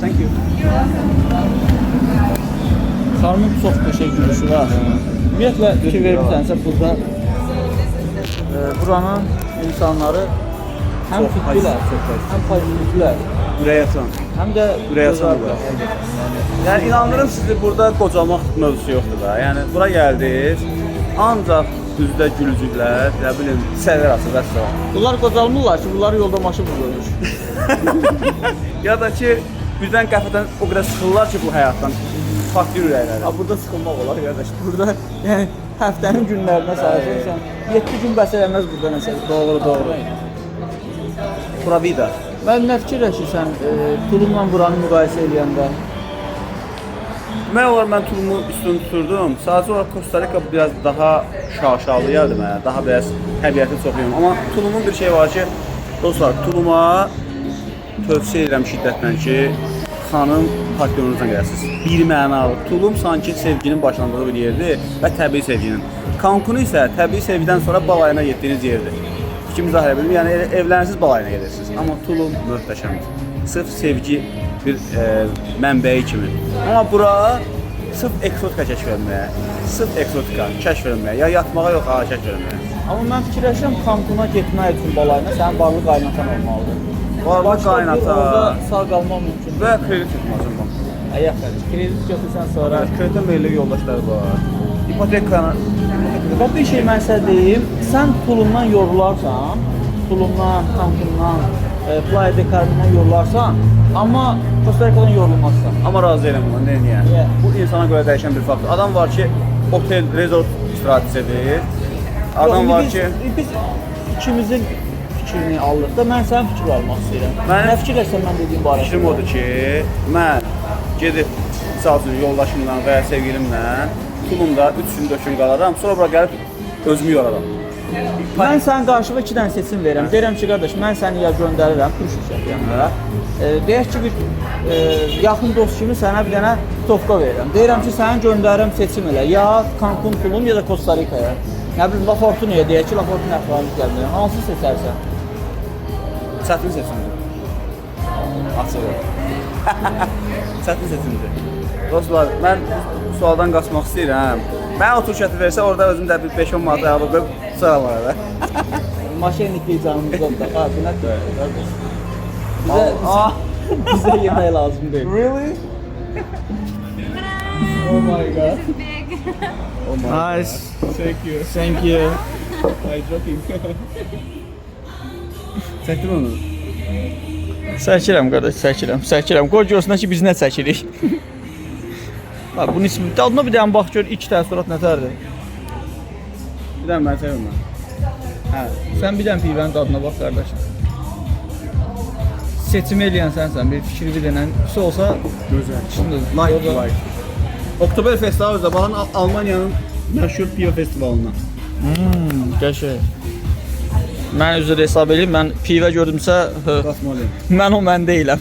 Thank you. Xanımın çox qəşəng gülüşü var. Ümumiyyətlə fikir veribsənsə burada buranın insanları həm fitdilər, həm pozitivlər, Ürək atan. həm də Ürək atanlar. Yəni inanırım sizi burada qocamaq mövzusu yoxdur da. Yəni bura gəldiniz, ancaq üzdə gülücüklər, nə bilim, səvər atır və s. Bunlar qocalmırlar ki, bunları yolda maşın vurulmuş. Ya da ki, birdən qəfədən o qədər sıxılırlar ki bu həyatdan. Fakir ürəkləri. Ha, burada sıxılmaq olar qardaş. Burada yəni həftənin günlərinə sayırsan, 7 gün bəs eləməz burada nəsə. Doğru, doğru. Bura vida. Mən nə fikirləşirsən tulumla buranı müqayisə edəndə? Mən olar mən tulumu üstün tuturdum. Sadəcə olaraq Costa Rica biraz daha şaşalı yerdir mənə. Daha biraz təbiəti çox yoxdur. Amma tulumun bir şey var ki, dostlar, tuluma tövsiyə edirəm şiddətlə ki, xanım partnyorunuzla gələsiniz. Bir mənalı. Tulum sanki sevginin başlandığı bir yerdir və təbii sevginin. Cancun isə təbii sevgidən sonra balayına getdiyiniz yerdir. İkimiz izah edə bilmirik. Yəni evlənsiz balayına gedirsiniz. Amma Tulum möhtəşəmdir. Sırf sevgi bir mənbəyi kimi. Amma bura sırf eksotika kəşf etməyə, sırf eksotika kəşf etməyə, ya yatmağa yox, kəşf etməyə. Amma mən fikirləşirəm Cancuna getmək üçün balayına sənin varlı qaynatan olmalıdır. Varlı qaynata orada sağ qalmaq mümkün. Və kredit tutmazım bax. Ayaq kredit götürsən sonra Kreditə meyilli yoldaşları var. İpotekanı və bir şey mən sənə deyim, sən pulundan yorularsan, pulundan, Cancundan, Playa del Carmen'dan yorularsan, amma Costa Rica'dan yorulmazsan. Amma razı deyiləm buna, niyə? Yeah. Bu insana görə dəyişən bir faktor. Adam var ki, otel, resort istirahət edir. Adam var ki, biz ikimizin fikrini alırıq da, mən sənin fikir almaq istəyirəm. Mənim- Nə fikirləşsən mən dediyim barədə? fikrim odur ki, mən gedib misal üçün yoldaşımla və ya sevgilimlə Tulumda 3 gün 4 gün qalaram, sonra bura gəlib özümü yoraram. Mən sənin qarşıva 2 dənə seçim verirəm. Deyirəm ki, qardaş, mən səni ya göndərirəm, turist şəkildə. Deyək ki, bir yaxın dost kimi sənə bir dənə putovka verirəm. Deyirəm ki, səni göndərirəm seçim elə. Ya Cancun, Tulum, ya da Costa Rica'ya. Nə bilim, La Fortuna'ya deyək ki, La Fortuna əxvalət gəlmir. Hansı seçərsən? Çətin seçimdir. Açıq. Çətin seçimdir. Dostlar, mən bu sualdan qaçmaq istəyirəm. Mənə otur şəti versə, orada özüm də bir 5-10 manat ayarlayıb sonra var da. Maşenlikli canımızda da. Ha, bu nə qardaş? Bizə yemək lazım deyil. Really? Oh my god. Big. Oh my Nice. Thank you. Thank you. I'm joking. Çəkdin onu? Çəkirəm qardaş, çəkirəm. Qoy görsünlər ki, biz nə çəkirik. Ha, bunun ismi, dadına bir dənə bax gör, ilk təəssürat nətərdir? Bir dənə mən çəkirəm mən. Hə. Sən bir dənə pivənin dadına bax qardaş. Seçim eləyən sənsən, bir fikri bir dənə olsa Gözəl. şimdi Like. Oktoberfest özdə baxın Almaniyanın məşhur pivo festivalından. Qəşəng. Mən üzr hesab edeyim, mən pivə gördümsə, Qasmalı. mən o mən deyiləm.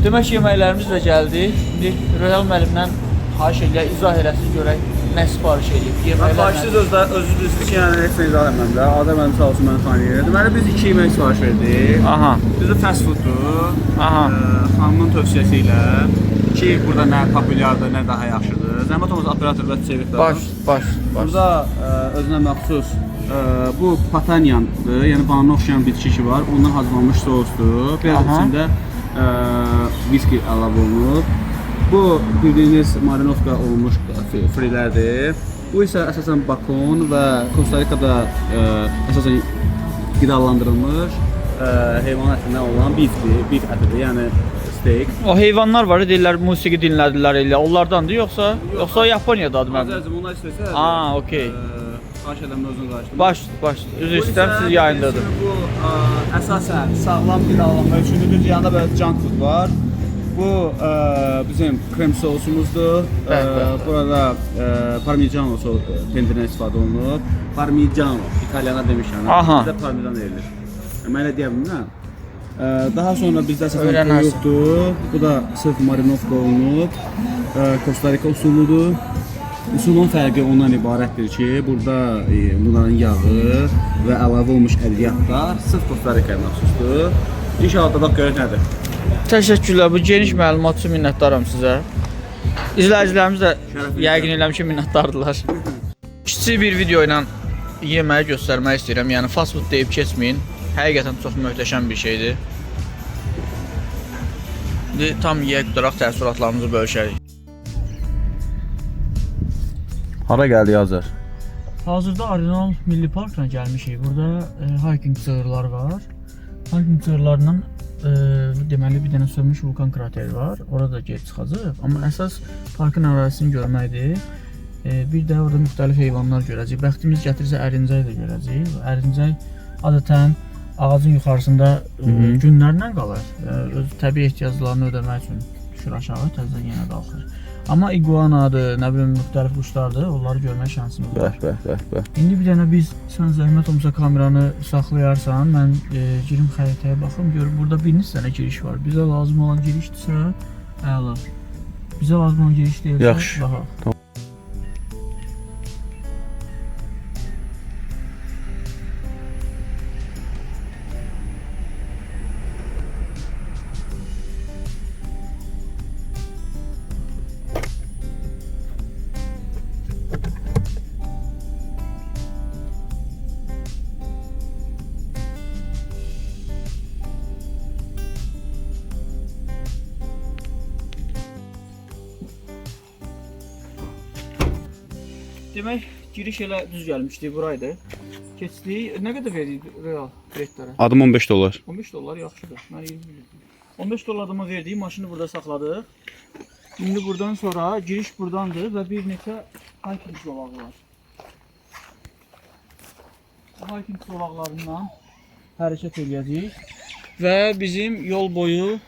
Demək yeməklərimiz də gəldi. İndi Royal müəllimdən xahiş eləyək, izah eləsin görək nə sifariş edib. Xahişsiz özünüz ki, yəni heç nə izah eləməm də. Adam mənim sağ olsun məni tanıyır. Deməli biz 2 yemək sifariş verdik. Aha, Bizdə fast fooddur. aha. Xanımın tövsiyəsi ilə ki, burada nə populyardır, nə daha yaxşıdır. Zəhmət olmasa operator və çeviriklər. Baş. Burada özünə məxsus bu patanyandır, yəni banana oxşayan bitki ki var. Ondan hazırlanmış sosdur. Biraz Aha. içində viski əlavə olunub. Bu bildiyiniz marinovka olmuş frilərdir. Bu isə əsasən bakon və Kosta-Rikada əsasən qidalandırılmış heyvan ətindən olan beef ətidir, yəni steak. O heyvanlar var, deyirlər musiqi dinlədilər elə. Onlardandır yoxsa Yaponiyadadır mənim? Azərcəm onlar istəsə. Aa, okey. Xahiş edirəm özünü qarşılayın. Baş. Üzr istəyirəm, siz yayındadır. Bu əsasən sağlam qidalanma üçündür. Bir yanında belə junk food var. Bu bizim krem sosumuzdur. Burada parmigiano pendirindən istifadə olunur. Parmigiano, İtalyana demişəm. Aha. Bizdə parmesan deyilir. Mən elə deyə bilmirəm. Daha sonra bizdə əsasən Öyrənərsən. yoxdur. Bu da sırf marinovka olunub. Kosta-Rika usuludur. Usulun fərqi ondan ibarətdir ki, burada bunların yağı və əlavə olmuş ədviyyatlar sırf Kosta-Rikaya məxsusdur. İnşallah da görək nədir. Təşəkkürlər. Bu geniş məlumat üçün minnətdaram sizə. İzləyicilərimiz də Şərəf yəqin eləmiş ki, minnətdardırlar. Kiçik bir video ilə yeməyi göstərmək istəyirəm. Yəni fast food deyib keçməyin. Həqiqətən çox möhtəşəm bir şeydir. İndi tam yeyək tutaraq təəssüratlarımızı bölüşərik. Hara gəldi Azər? Hazırda Arenal Milli Parkına gəlmişik. Burada hiking çığırları var. Hiking çığırlarından deməli bir dənə sönmüş vulkan krateri var. Orada geri çıxacaq. Amma əsas parkın ərazisini görməkdir. Bir də orada müxtəlif heyvanlar görəcəyik. Bəxtimiz gətirsə ərincək də görəcəyik. Ərincək adətən ağacın yuxarısında günlərlə qalır. Öz təbii ehtiyaclarını ödəmək üçün düşür aşağı, təzədən yenə qalxır. Amma iguanadır, nə bilim müxtəlif quşlardır, onları görmək şansımız var. Bəh. İndi bir dənə sən zəhmət olmasa kameranı saxlayarsan, mən girim xəritəyə baxım, görüm burada bir neçə dənə giriş var. Bizə lazım olan girişdirsə, əla. Bizə lazım olan giriş deyilsə, Yaxşı. baxaq. Demək, giriş elə düz gəlmişdi, buraydı. Keçdik, nə qədər verdik real biletlərə? Adım $15. 15 dollar yaxşıdır. Mən 20 bilirdim. 15 dollar adama verdik, maşını burada saxladıq. İndi buradan sonra giriş buradandır və bir neçə hiking zolağı var. Bu hiking zolaqlarından hərəkət edəcəyik və bizim yol boyu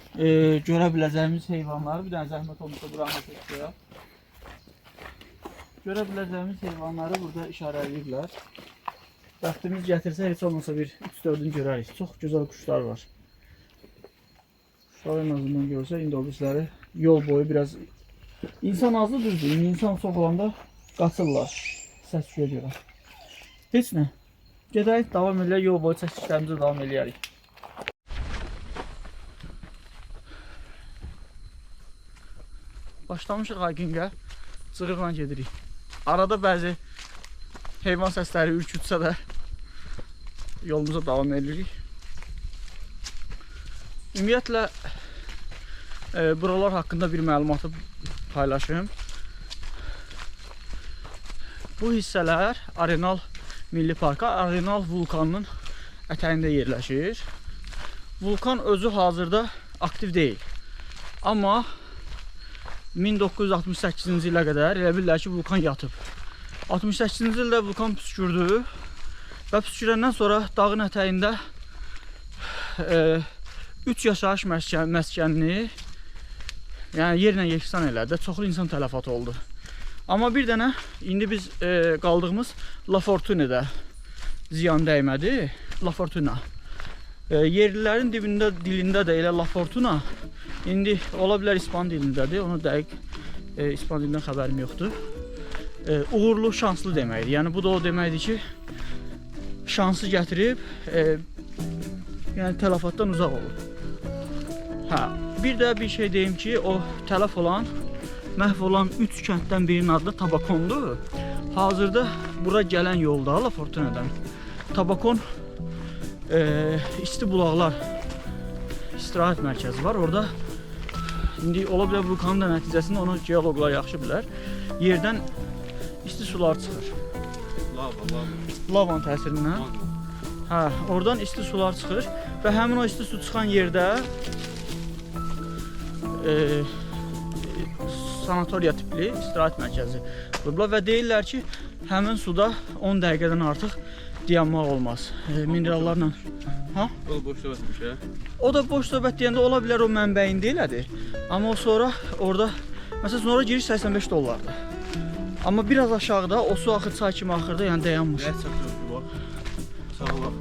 görə biləcəyimiz heyvanları bir dənə zəhmət olmasa buranı seçdik. Görə biləcəyimiz heyvanları burada işarə edirlər. Bəxtimiz gətirsə heç olmasa bir 3-4-ünü görərik. Çox gözəl quşlar var. Quşları en azından görsə, indi o bizləri yol boyu biraz insan azı düzdür. İndi insan çox olanda qaçırlar səs-küyə görə. Heç nə. Gedək, davam edək, yol boyu çəkişlərimizi davam edərik. Başlamışıq hikingə. Cığırla gedirik. Arada bəzi heyvan səsləri ürkütsə də yolumuza davam edirik. Ümumiyyətlə buralar haqqında bir məlumatı paylaşım. Bu hissələr Arenal Milli Parkı, Arenal vulkanının ətəyində yerləşir. Vulkan özü hazırda aktiv deyil. Amma 1968-ci ilə qədər elə bilirlər ki, vulkan yatıb. 68-ci ildə vulkan püskürdü və püskürəndən sonra dağın ətəyində 3 yaşayış məskənini yəni yerlə yeksan elədi. Çoxlu insan tələfatı oldu. Amma bir dənə indi biz qaldığımız La Fortune'də ziyan dəymədi. La Fortuna. Yerlilərin dilində də elə La Fortuna. İndi ola bilər İspan dilindədir. Onu dəqiq İspan dilindən xəbərim yoxdur. Uğurlu, şanslı deməkdir. Yəni bu da o deməkdir ki, şansı gətirib yəni tələfatdan uzaq olur. Hə, bir də bir şey deyim ki, o tələf olan, məhv olan 3 kənddən birinin adı Tabakondur. Hazırda bura gələn yolda La Fortune'dən Tabakon isti bulaqlar istirahət mərkəzi var. Orada indi ola bilər vulkanın da nəticəsində onu geoloqlar yaxşı bilər. Yerdən isti sular çıxır. Lavanın təsirindən. Hə, oradan isti sular çıxır və həmin o isti su çıxan yerdə sanatoriya tipli istirahət mərkəzi qurublar və deyirlər ki, həmin suda 10 dəqiqədən artıq dayanmaq olmaz. Minerallarla. Ha? O da boş söhbətmiş ya. O da boş söhbət deyəndə ola bilər o mənbəyində elədir. Amma o sonra orada məsələn sonra giriş 85 dollardır. Amma biraz aşağıda o su axır çay kimi axırda, yəni dayanmır. Rədd çatırıq bir bax. Sağa bax.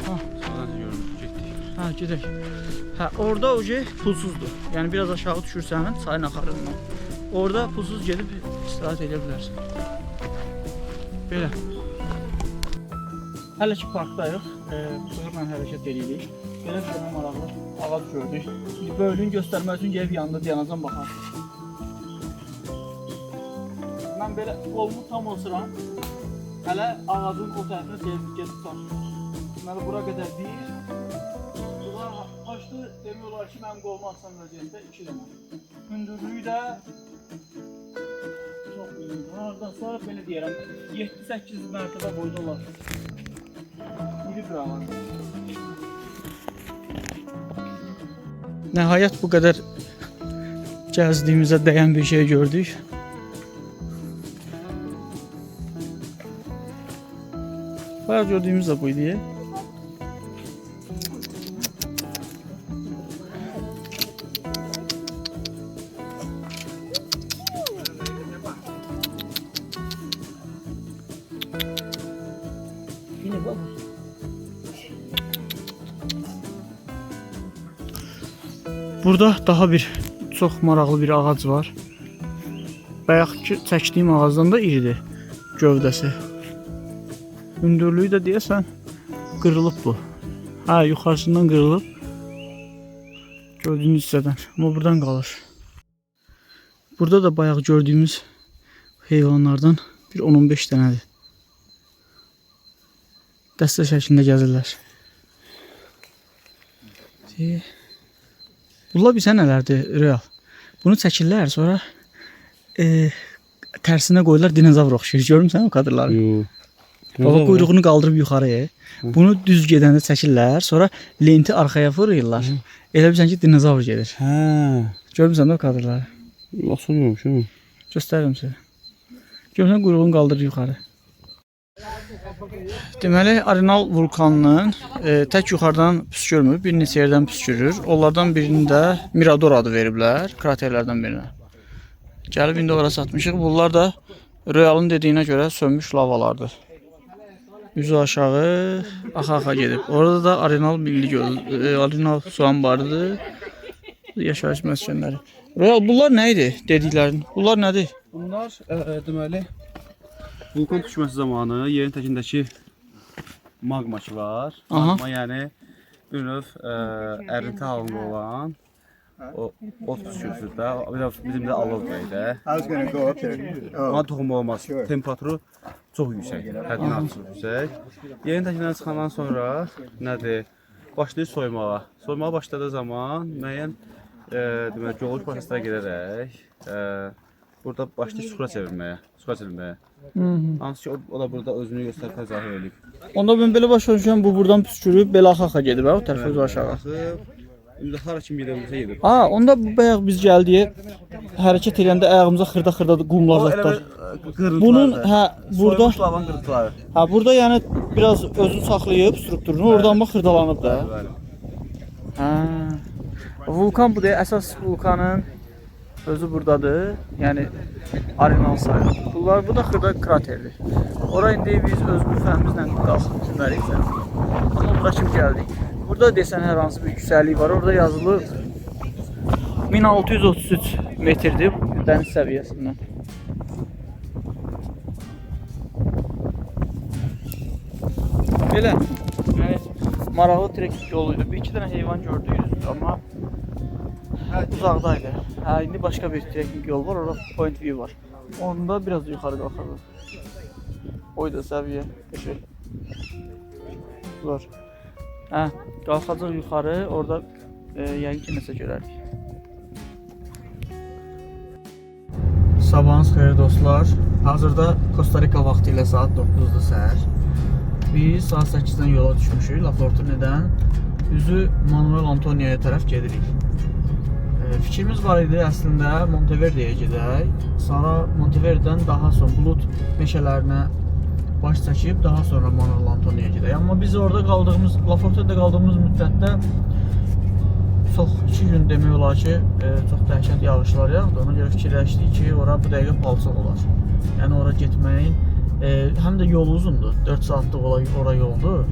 Ha, sağdan görürük, getdik. Hə, gedək. Hə, orada o şey pulsuzdur. Yəni biraz aşağı düşürsən çayın axarından. Orada pulsuz gedib istirahət edə bilərsən. Belə. Hələ ki parkdayıq. Bığırla hərəkət edirik. Belə bir dənə maraqlı ağac gördük. Şimdi böylüyün göstərmək üçün gəlib yanında dayanacam baxar. Mən belə qolumu tam olsuram. Hələ ağacın o tərəfinə gedib çıxır. Deməli bura qədər bir. Bura açdı, demək olar ki, mənim qolumu açsam vəziyyətdə 2 dənə. Hündürlüyü də çox böyükdür. Oradan sonra belə deyirəm, 7-8 mərtəbə boyda olar. İri bir ağac. Nəhayət bu qədər gəzdiyimizə dəyən bir şey gördük. Bayağı gördüyümüz də buydu ya. Yine bak. Burada daha bir çox maraqlı bir ağac var. Bayaqki çəkdiyim ağacdan da iridir gövdəsi. Hündürlüyü də deyəsən qırılıb bu. Hə, yuxarısından qırılıb. Gördüyünüz hissədən. Amma buradan qalır. Burada da bayaq gördüyümüz heyvanlardan bir 10-15 dənədir. Dəstə şəklində gəzirlər. Bunlar bizə nələrdir, real? Bunu çəkirlər, sonra tərsinə qoyurlar, dinozavr oxşayır. Görmüsən o kadrları? Yox. Baba quyruğunu qaldırıb yuxarıya. Bunu düz gedəndə çəkirlər, sonra lenti arxaya vururlar. Elə bilsən ki, dinozavr gedir. Hə. Görmüsən də o kadrları? Nasıl görmüşüm? Göstərirəm sizə. Görmüsən quyruğunu qaldırır yuxarı. Deməli, Arenal vulkanının tək yuxarıdan püskürmür, bir neçə yerdən püskürür. Onlardan birini də Mirador adı veriblər, kraterlərdən birinə. Gəlib indi ora satmışıq. Bunlar da Real'ın dediyinə görə sönmüş lavalardır. Üzü aşağı, axa-axa gedib. Orada da Arenal Milli Göl, Arenal su anbarıdır. Yaşayış məskənləri. Real, bunlar nə idi dediklərin? Bunlar nədir? Bunlar deməli vulkan düşməsi zamanı yerin təkindəki magma ki var. Aha. Magma yəni bir növ ərinti halında olan O ot pişirsiniz də. Biraz bizim də alov deydə. I was going to go up there. Ona Oh, toxum olmaz. Temperaturu çox yüksək. Həddindən artıq yüksək. Yeni təkindən çıxandan sonra nədir? Başlayır soymağa. Soymağa başladığı zaman müəyyən demək geoloji proseslərə gedərək burada başlayır suxura çevirməyə, suxura çevirməyə. Hansı ki o da burada özünü göstərib zahir edib. Onda ben belə başa düşürəm bu buradan püskürüb belə axa gedib o tərəfə öz aşağı. İndi hara kimi gedəmizə gedib. Ha, onda bu bayaq biz gəldik. Hərəkət edəndə ayağımıza xırda qumlar zətlər. Bunun burada lavan qırıntıları. burada yəni biraz özünü saxlayıb strukturunu, oradan bax xırdalanıb da. Bəli. Vulkan budur, əsas vulkanın özü buradadır. Yəni arenal sayılır. Bu da xırda kraterdir. Ora indi biz öz lüfəmizlə qalxıb düşməliyik. Amma bura kim gəldik? Burada desən hər hansı bir yüksəklik var. Orada yazılıb 1633 metrdir dəniz səviyyəsindən. Belə, yəni maraqlı trekking yoluydu. Bir iki dənə heyvan gördük, amma uzaqdaydı. İndi başqa bir trekking yol var, orada point view var. Onda biraz yuxarı qalxarıq. Oyda səviyyə, qəşəng. Var. Qalxacaq yuxarı, orada yəqin ki nəsə görərik. Sabahınız xeyir dostlar. Hazırda Costa Rica vaxtı ilə saat 9-dur səhər. Biz saat 8-dən yola düşmüşük, La Fortune'dən üzü Manuel Antonio'ya tərəf gedirik. Fikrimiz var idi əslində Monteverde'yə gedək. Sonra Monteverde'dən daha sonra Bulut meşələrinə baş çəkib daha sonra Manuel Antonio'ya gedək. Amma biz orada qaldığımız, La Fortune'də qaldığımız müddətdə çox 2 gün demək olar ki, çox dəhşət yağışlar yağdı. Ona görə fikirləşdik ki, ora bu dəqiqə palçıq olar. Yəni ora getməyin həm də yol uzundur. 4 saatlıq ora yoldur.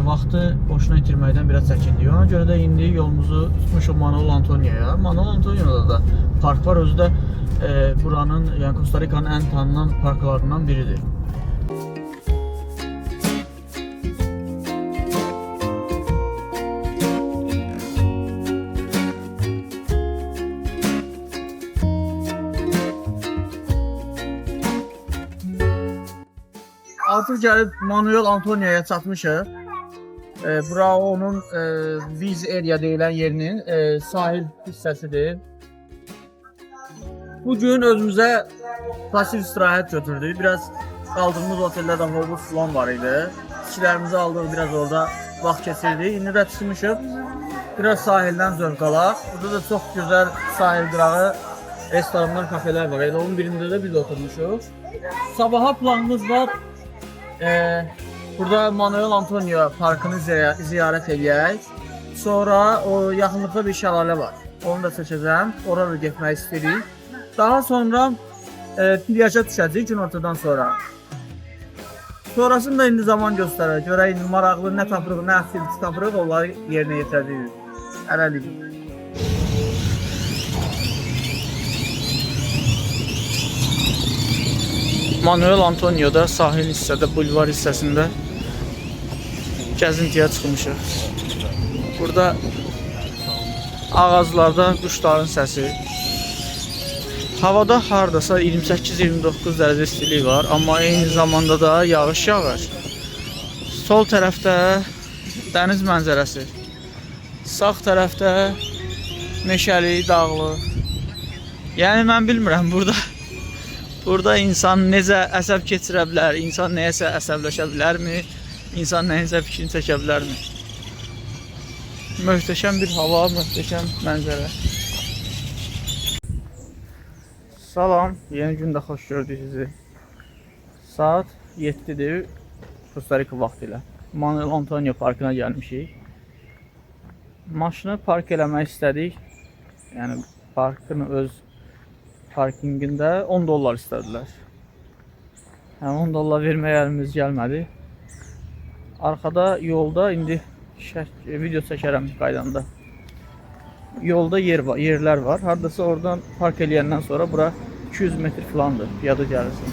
Vaxtı boşuna itirməkdən biraz çəkindik. Ona görə də indi yolumuzu tutmuşuq Manuel Antonio'ya. Manuel Antonio'da da park var. Özü də buranın, yəni Costa Rica'nın ən tanınan parklarından biridir. Artıq gəlib Manuel Antonio'ya çatmışıq. Bura onun Viz area deyilən yerinin sahil hissəsidir. Bugün özümüzə pasiv istirahət götürdük. Biraz qaldığımız oteldə də hovuz falan var idi. İşlərimizi aldıq, biraz orada vaxt keçirdik. İndi də çıxmışıq. Biraz sahildən zövq alaq. Burada da çox gözəl sahil qırağı restoranlar, kafelər var. Elə onun birində də biz oturmuşuq. Sabaha planımız var. Burada Manuel Antonio parkını ziyarət edək. Sonra o yaxınlıqda bir şəlalə var. Onu da seçəcəm. Oraya da getmək istəyirik. Daha sonra plyaja düşəcəyik günortadan sonra. Sonrasını da indi zaman göstərər. Görək indi maraqlı nə tapırıq, nə aktivite tapırıq, onları yerinə yetirəcəyik. Hələlik. Manuel Antonio'da sahil hissədə, bulvar hissəsində gəzintiyə çıxmışıq. Burada ağaclarda quşların səsi. Havada hardasa 28-29 dərəcə istilik var, amma eyni zamanda da yağış yağır. Sol tərəfdə dəniz mənzərəsi. Sağ tərəfdə meşəli, dağlıq. Yəni mən bilmirəm burada insan necə əsəb keçirə bilər, insan nəyəsə əsəbləşə bilərmi, insan nəyəsə fikrini çəkə bilərmi? Möhtəşəm bir hava, möhtəşəm mənzərə. Salam, yeni gündə xoş gördük sizi. Saat 7-dir, Costa Rica vaxtı ilə. Manuel Antonio parkına gəlmişik. Maşını park eləmək istədik. Yəni parkın öz parkingində $10 istədilər. Yəni $10 verməyə əlimiz gəlmədi. Arkada yolda indi video çəkərəm qaydanda. Yolda yerlər var. Hardasa oradan park eləyəndən sonra bura 200 metr falandır. Piyada gəlirsin.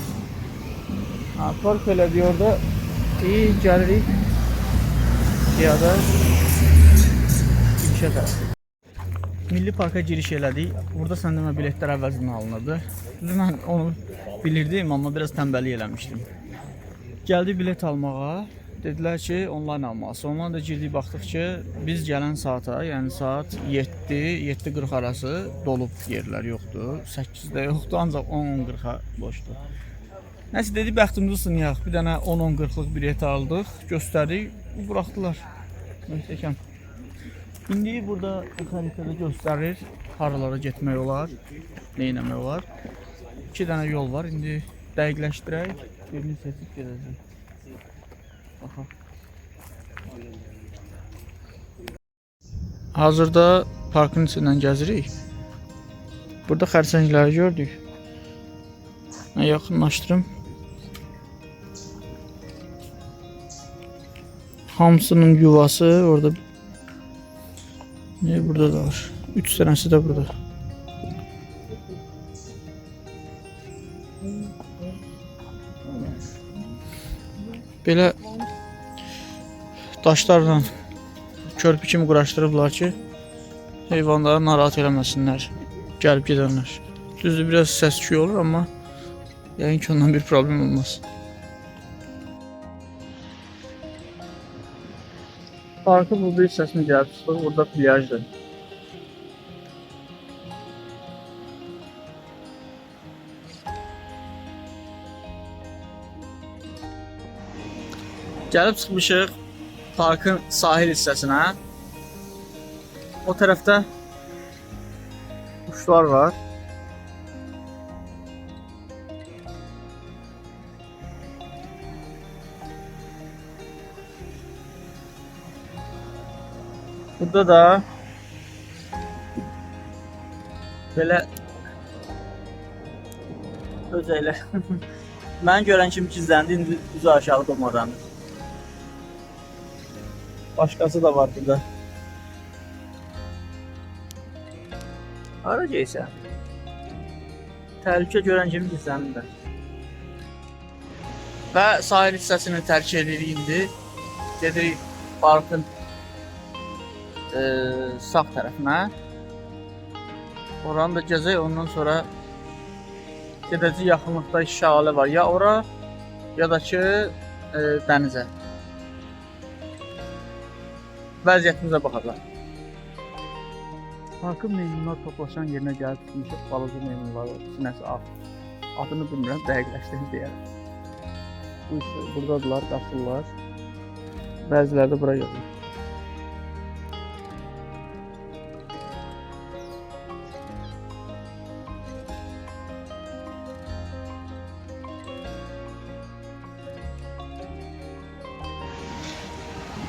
Park elədik orada. İyi gəlirik. Piyada. İşə tərəf. Milli Parka giriş elədik. Burada səndəmə biletlər əvəzindən alınırdı. Düzü mən onu bilirdim, amma biraz tənbəllik eləmişdim. Gəldik bilet almağa. Dedilər ki, onlayn almalısın. Ondan da girdik, baxdıq ki, biz gələn saata, yəni saat 7-7:40 arası dolub yerlər yoxdur. 8-də yoxdur, ancaq 10-10:40-a boşdur. Nəsə dedik, bəxtimizi sınayaq. Bir dənə 10-10:40-lıq bilet aldıq, göstərdik, buraxdılar. Möhtəşəm. İndi burada xəritədə göstərir, haralara getmək olar, nə etmək olar. 2 dənə yol var, indi dəqiqləşdirək, birini seçib gedəcək. Aha. Hazırda parkın içindən gəzirik. Burada xərçəngləri gördük. Mən yaxınlaşdırım. Hamısının yuvası orada. Burada da var. 3 dənəsi də burada. Belə daşlarla körpü kimi quraşdırıblar ki, heyvanları narahat eləməsinlər, gəlib gedənlər. Düzdür, biraz səs-küy olur, amma yəqin ki, ondan bir problem olmaz. Parkı bu bir hissəsini gəlib çıxdıq, burada plyajdır. Gəlib çıxmışıq parkın sahil hissəsinə. O tərəfdə quşlar var. Burada da belə özəylə mən görən kimi gizləndi, indi üzü aşağı durmadan. Başqası da var burada. Hara geysən? Təhlükə görən kimi gizlənirlər. Və sahil hissəsini tərk edirik indi. Gedirik parkın sağ tərəfinə. Oranı da gəzək, ondan sonra gedəcək yaxınlıqda şəlalə var. Ya ora, ya da ki dənizə. Vəziyyətimizə baxarlar. Parkın meymunlar toplaşan yerinə gəlib çıxmışıq, balaca meymunlar var, sinəsi ağ. Adını bilmirəm, dəqiqləşdirir deyərəm. Buradadılar, qaçırlar. Bəziləri də bura gəlir.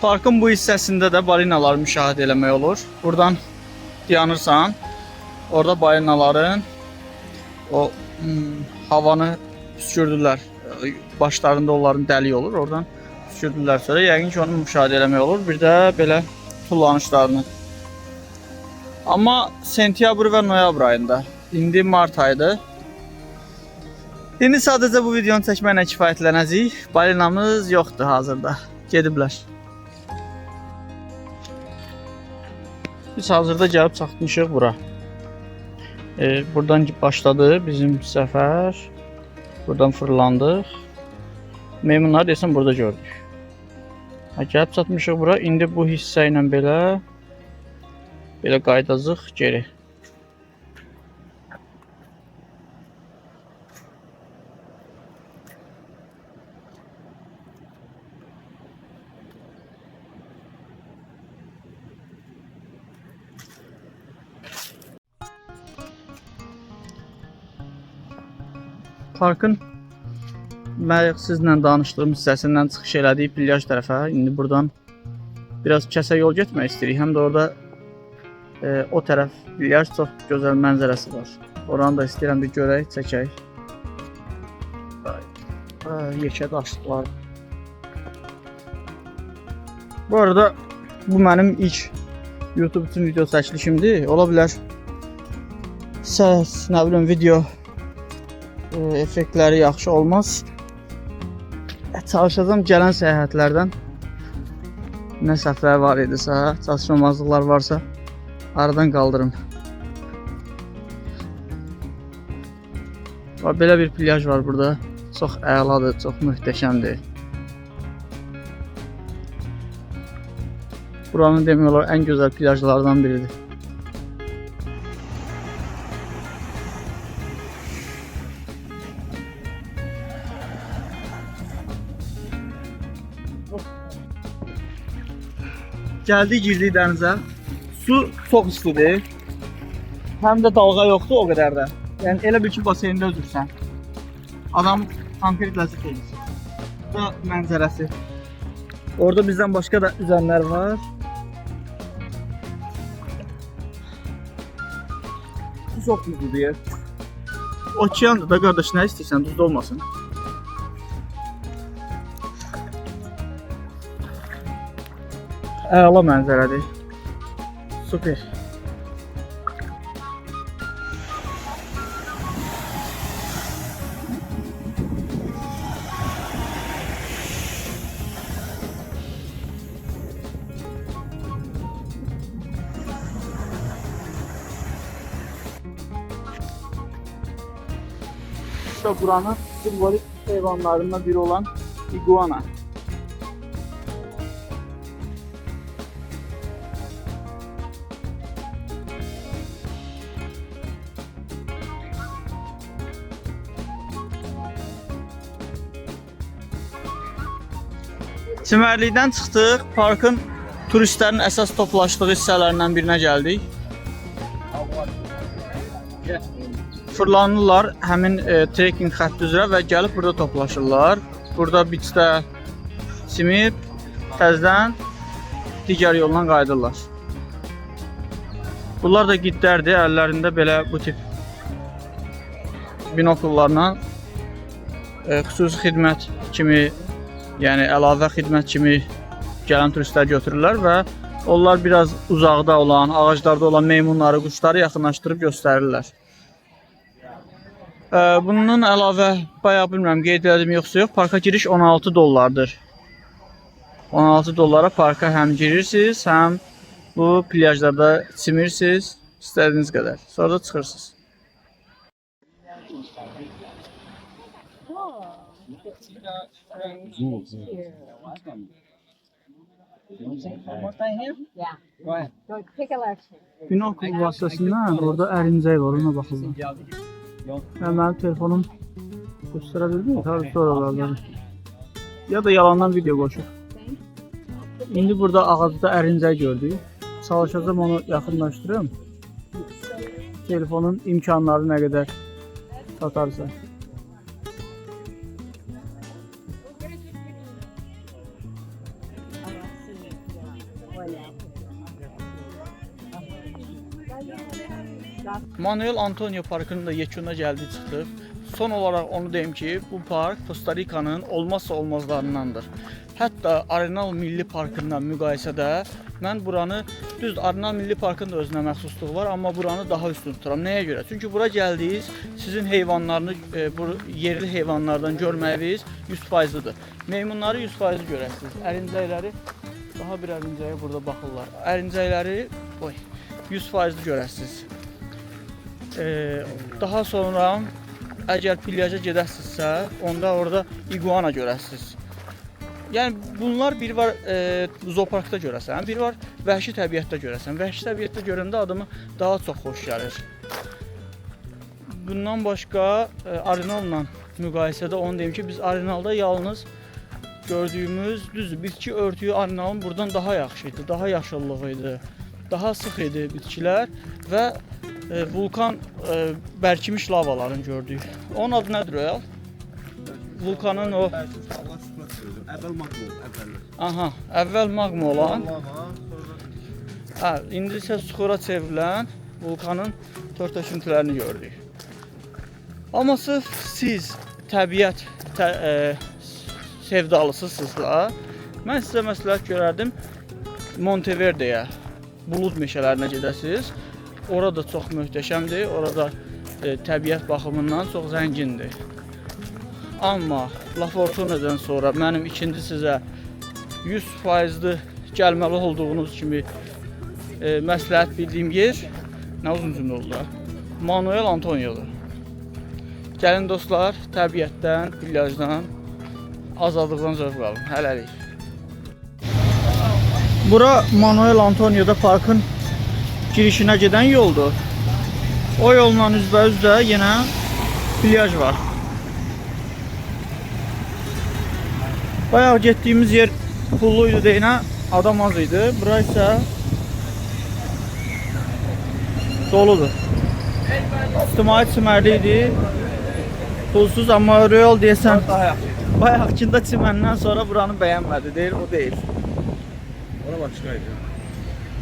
Parkın bu hissəsində də balinaları müşahidə eləmək olur. Buradan dayanırsan, orada balinaların o havanı püskürdülər. Başlarında onların dəlik olur, oradan püskürdülər. Sonra yəqin ki, onu müşahidə eləmək olur. Bir də belə tullanışlarını. Amma sentyabr və noyabr ayında. İndi mart ayıdır. İndi sadəcə bu videonu çəkməklə kifayətlənəcəyik. Balinamız yoxdur hazırda. Gediblər. Biz hazırda gəlib çatmışıq bura. Buradan başladı bizim səfər. Buradan fırlandıq. Meymunları desəm burada gördük. Gəlib çatmışıq bura. İndi bu hissə ilə belə qaydacağıq geri. Parkın sizlə danışdığım hissəsindən çıxış elədik plyaj tərəfə. İndi buradan biraz kəsə yol getmək istəyirik. Həm də orada o tərəf plyaj çox gözəl mənzərəsi var. Oranı da istəyirəm bir görək, çəkək. Yekə daşlıqlar. Bu arada bu mənim ilk YouTube üçün video çəkilişimdir. Ola bilər səs, nə bilim, video effektləri yaxşı olmaz. Çalışacağım gələn səyahətlərdən nə səhvlər var idisə, çatışmamazlıqlar varsa aradan qaldırım. Və belə bir plyaj var burada. Çox əladır, çox möhtəşəmdir. Buranın demək olar ən gözəl plyajlardan biridir. Gəldik, girdik dənizə. Su çox istidir. Həm də dalğa yoxdur o qədər də. Yəni elə bil ki, baseyndə üzürsən. Adam konkret ləzzət edir. Bu da mənzərəsi. Orada bizdən başqa da üzənlər var. Su çox duzludur. Okeandır da qardaş, nə istəyirsən, duzlu olmasın. Əla mənzərədir. Super. İşte buranın simvolik hayvanlarından biri olan iguana. Çimərlikdən çıxdıq, parkın turistlərin əsas toplaşdığı hissələrindən birinə gəldik. Fırlanırlar həmin trekking xətti üzrə və gəlib burada toplaşırlar. Burada beachdə çimib, təzədən digər yolla qayıdırlar. Bunlar da gidlərdir, əllərində belə bu tip binokullarla xüsusi xidmət kimi, yəni əlavə xidmət kimi gələn turistlər götürürlər və onlar biraz uzaqda olan, ağaclarda olan meymunları, quşları yaxınlaşdırıb göstərirlər. Bunun əlavə, bayağı bilmirəm, qeyd elədim yoxsa yox, parka giriş 16 dollardır. 16 dollara parka həm girirsiniz, həm bu plyajlarda çimirsiniz, istədiyiniz qədər. Sonra da çıxırsınız. Binokul vasitəsindən orada ərincək var, ona baxılır. Yəni mənim telefonum göstərə bilmir, tabii sonralardan. Ya da yalandan video qoşur. İndi burada ağacda ərincək gördük. Çalışacağım onu yaxınlaşdırım. Telefonun imkanları nə qədər satarsa. Manuel Antonio Parkının da yekununa gəldik, çıxdıq. Son olaraq onu deyim ki, bu park Costa Rica'nın olmazsa olmazlarındandır. Hətta Arenal Milli Parkından müqayisədə mən buranı, düz Arenal Milli Parkın da özünə məxsusluğu var, amma buranı daha üstün tuturam. Nəyə görə? Çünki bura gəldiniz, sizin heyvanlarını, yerli heyvanlardan görməyiniz 100%'dır. Meymunları 100% görərsiniz. Ərincəkləri, daha bir ərincəyə burada baxırlar. Ərincəkləri 100% görərsiniz. Daha sonra əgər plyaja gedərsinizsə, onda orada iguana görərsiniz. Yəni bunlar bir var zooparkda görəsən, bir var vəhşi təbiətdə görəsən. Vəhşi təbiətdə görəndə adamı daha çox xoş gəlir. Bundan başqa Arenal'la müqayisədə onu deyim ki, biz Arenal'da yalnız gördüyümüz düzdür, bitki örtüyü Arenal'ın buradan daha yaxşı idi, daha yaşıllıq idi, daha sıx idi bitkilər və vulkan bərkimiş lavaların gördük. Onun adı nədir o ya? Vulkanın o... Əvvəl magma oldu, Aha, əvvəl magma olan. İndi isə suxura çevrilən vulkanın tör-töküntülərini gördük. Amma sırf siz təbiət sevdalısısınızla, mən sizə məsləhət görərdim Monteverde'yə, bulud meşələrinə gedəsiniz. Orada çox möhtəşəmdir, orada təbiət baxımından çox zəngindir. Amma La Fortuna'dan sonra mənim ikinci sizə 100%'lı gəlməli olduğunuz kimi məsləhət bildiyim yer, nə uzun cümlə oldu da, Manuel Antonio'dur. Gəlin dostlar, təbiətdən, plyajdan, azadlıqdan zövq alın. Hələlik. Bura Manuel Antonio'da parkın girişinə gedən yoldur. O yolla üzbəüz də yenə plyaj var. Bayağı getdiyimiz yer pulluydu deyinə, adam az idi. Bura isə doludur. İctimai çimərli idi. Pulsuz, amma Royal deyəsən bayaqkında çiməndən sonra buranı bəyənmədi. Deyir, o deyil. Ora başqaydı.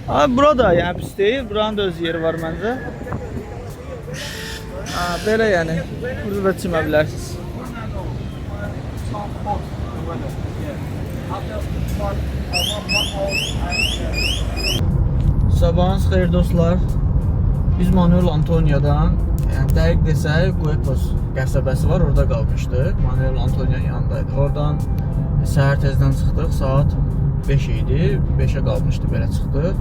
Abi bura da yəni pis deyil. Buranın da öz yeri var məncə. Belə yəni. Burada da çimə bilərsiniz. Sabahınız xeyir dostlar. Biz Manuel Antonio'dan, yəni dəqiq desək, Guepos qəsəbəsi var, orada qalmışdıq. Manuel Antonio'nun yanındaydı. Oradan səhər tezdən çıxdıq, saat 5 idi. 5-ə qalmışdı, belə çıxdıq.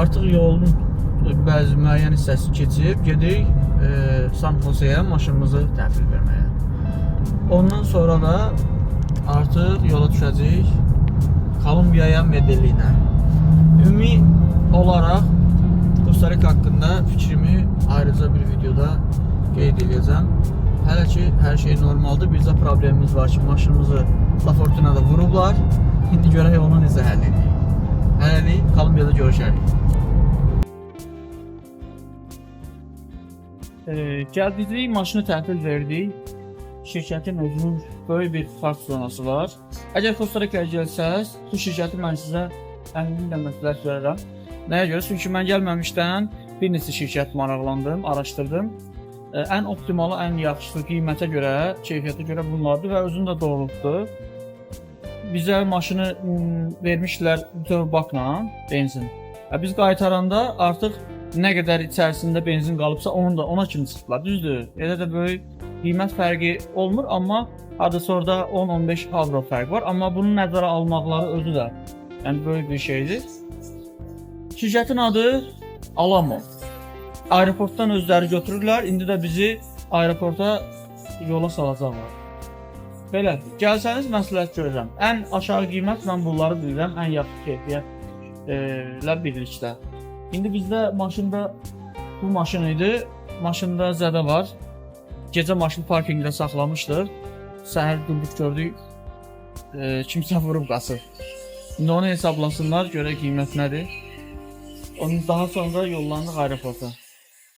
Artıq yolun bəzi müəyyən hissəsi keçib, gedik San Jose'yə maşınımızı təhvil verməyə. Ondan sonra da artıq yola düşəcəyik Kolumbiyaya, Medellinə. Ümumi olaraq Costa Rica haqqında fikrimi ayrıca bir videoda qeyd edəcəm. Hələ ki, hər şey normaldır. Bizdə problemimiz var ki, maşınımızı La Fortuna'da vurublar. İndi görək onu necə həll edirik. Hələlik Kolumbiyada görüşərik. Gəldik, maşını təhvil verdik. Şirkətin özünün böyük bir park zonası var. Əgər Costa Rica'ya gəlsəz, bu şirkəti mən sizə əminliklə məsləhət verərəm. Nəyə görə? Çünki mən gəlməmişdən bir neçə şirkət maraqlandım, araşdırdım. Ən optimalı, ən yaxşısı qiymətə görə, keyfiyyətə görə bunlardır və özünü də doğrultdur. Bizə maşını vermişdilər bütöv bakla, benzin. Biz qaytaranda artıq nə qədər içərisində benzin qalıbsa ona kimi çıxdılar. Düzdür, elə də böyük qiymət fərqi olmur, amma hardasa orada 10-15 avro fərq var. Amma bunu nəzərə almaqları özü də yəni böyük bir şeydir. Şirkətin adı Alamo. Aeroportdan özləri götürürlər. İndi də bizi aeroporta yola salacaqlar. Belədir. Gəlsəniz məsləhət görürəm. Ən aşağı qiymət mən bunları bilirəm. Ən yaxşı keyfiyyətlə birlikdə. İndi bizdə maşında bu maşın idi. Maşında zədə var. Gecə maşını parkingdə saxlamışdıq. Səhər durduq gördük. Kimsə vurub qaçıb. İndi onu hesablasınlar, görək qiymət nədir. Onun daha sonra yollandıq aeroporta.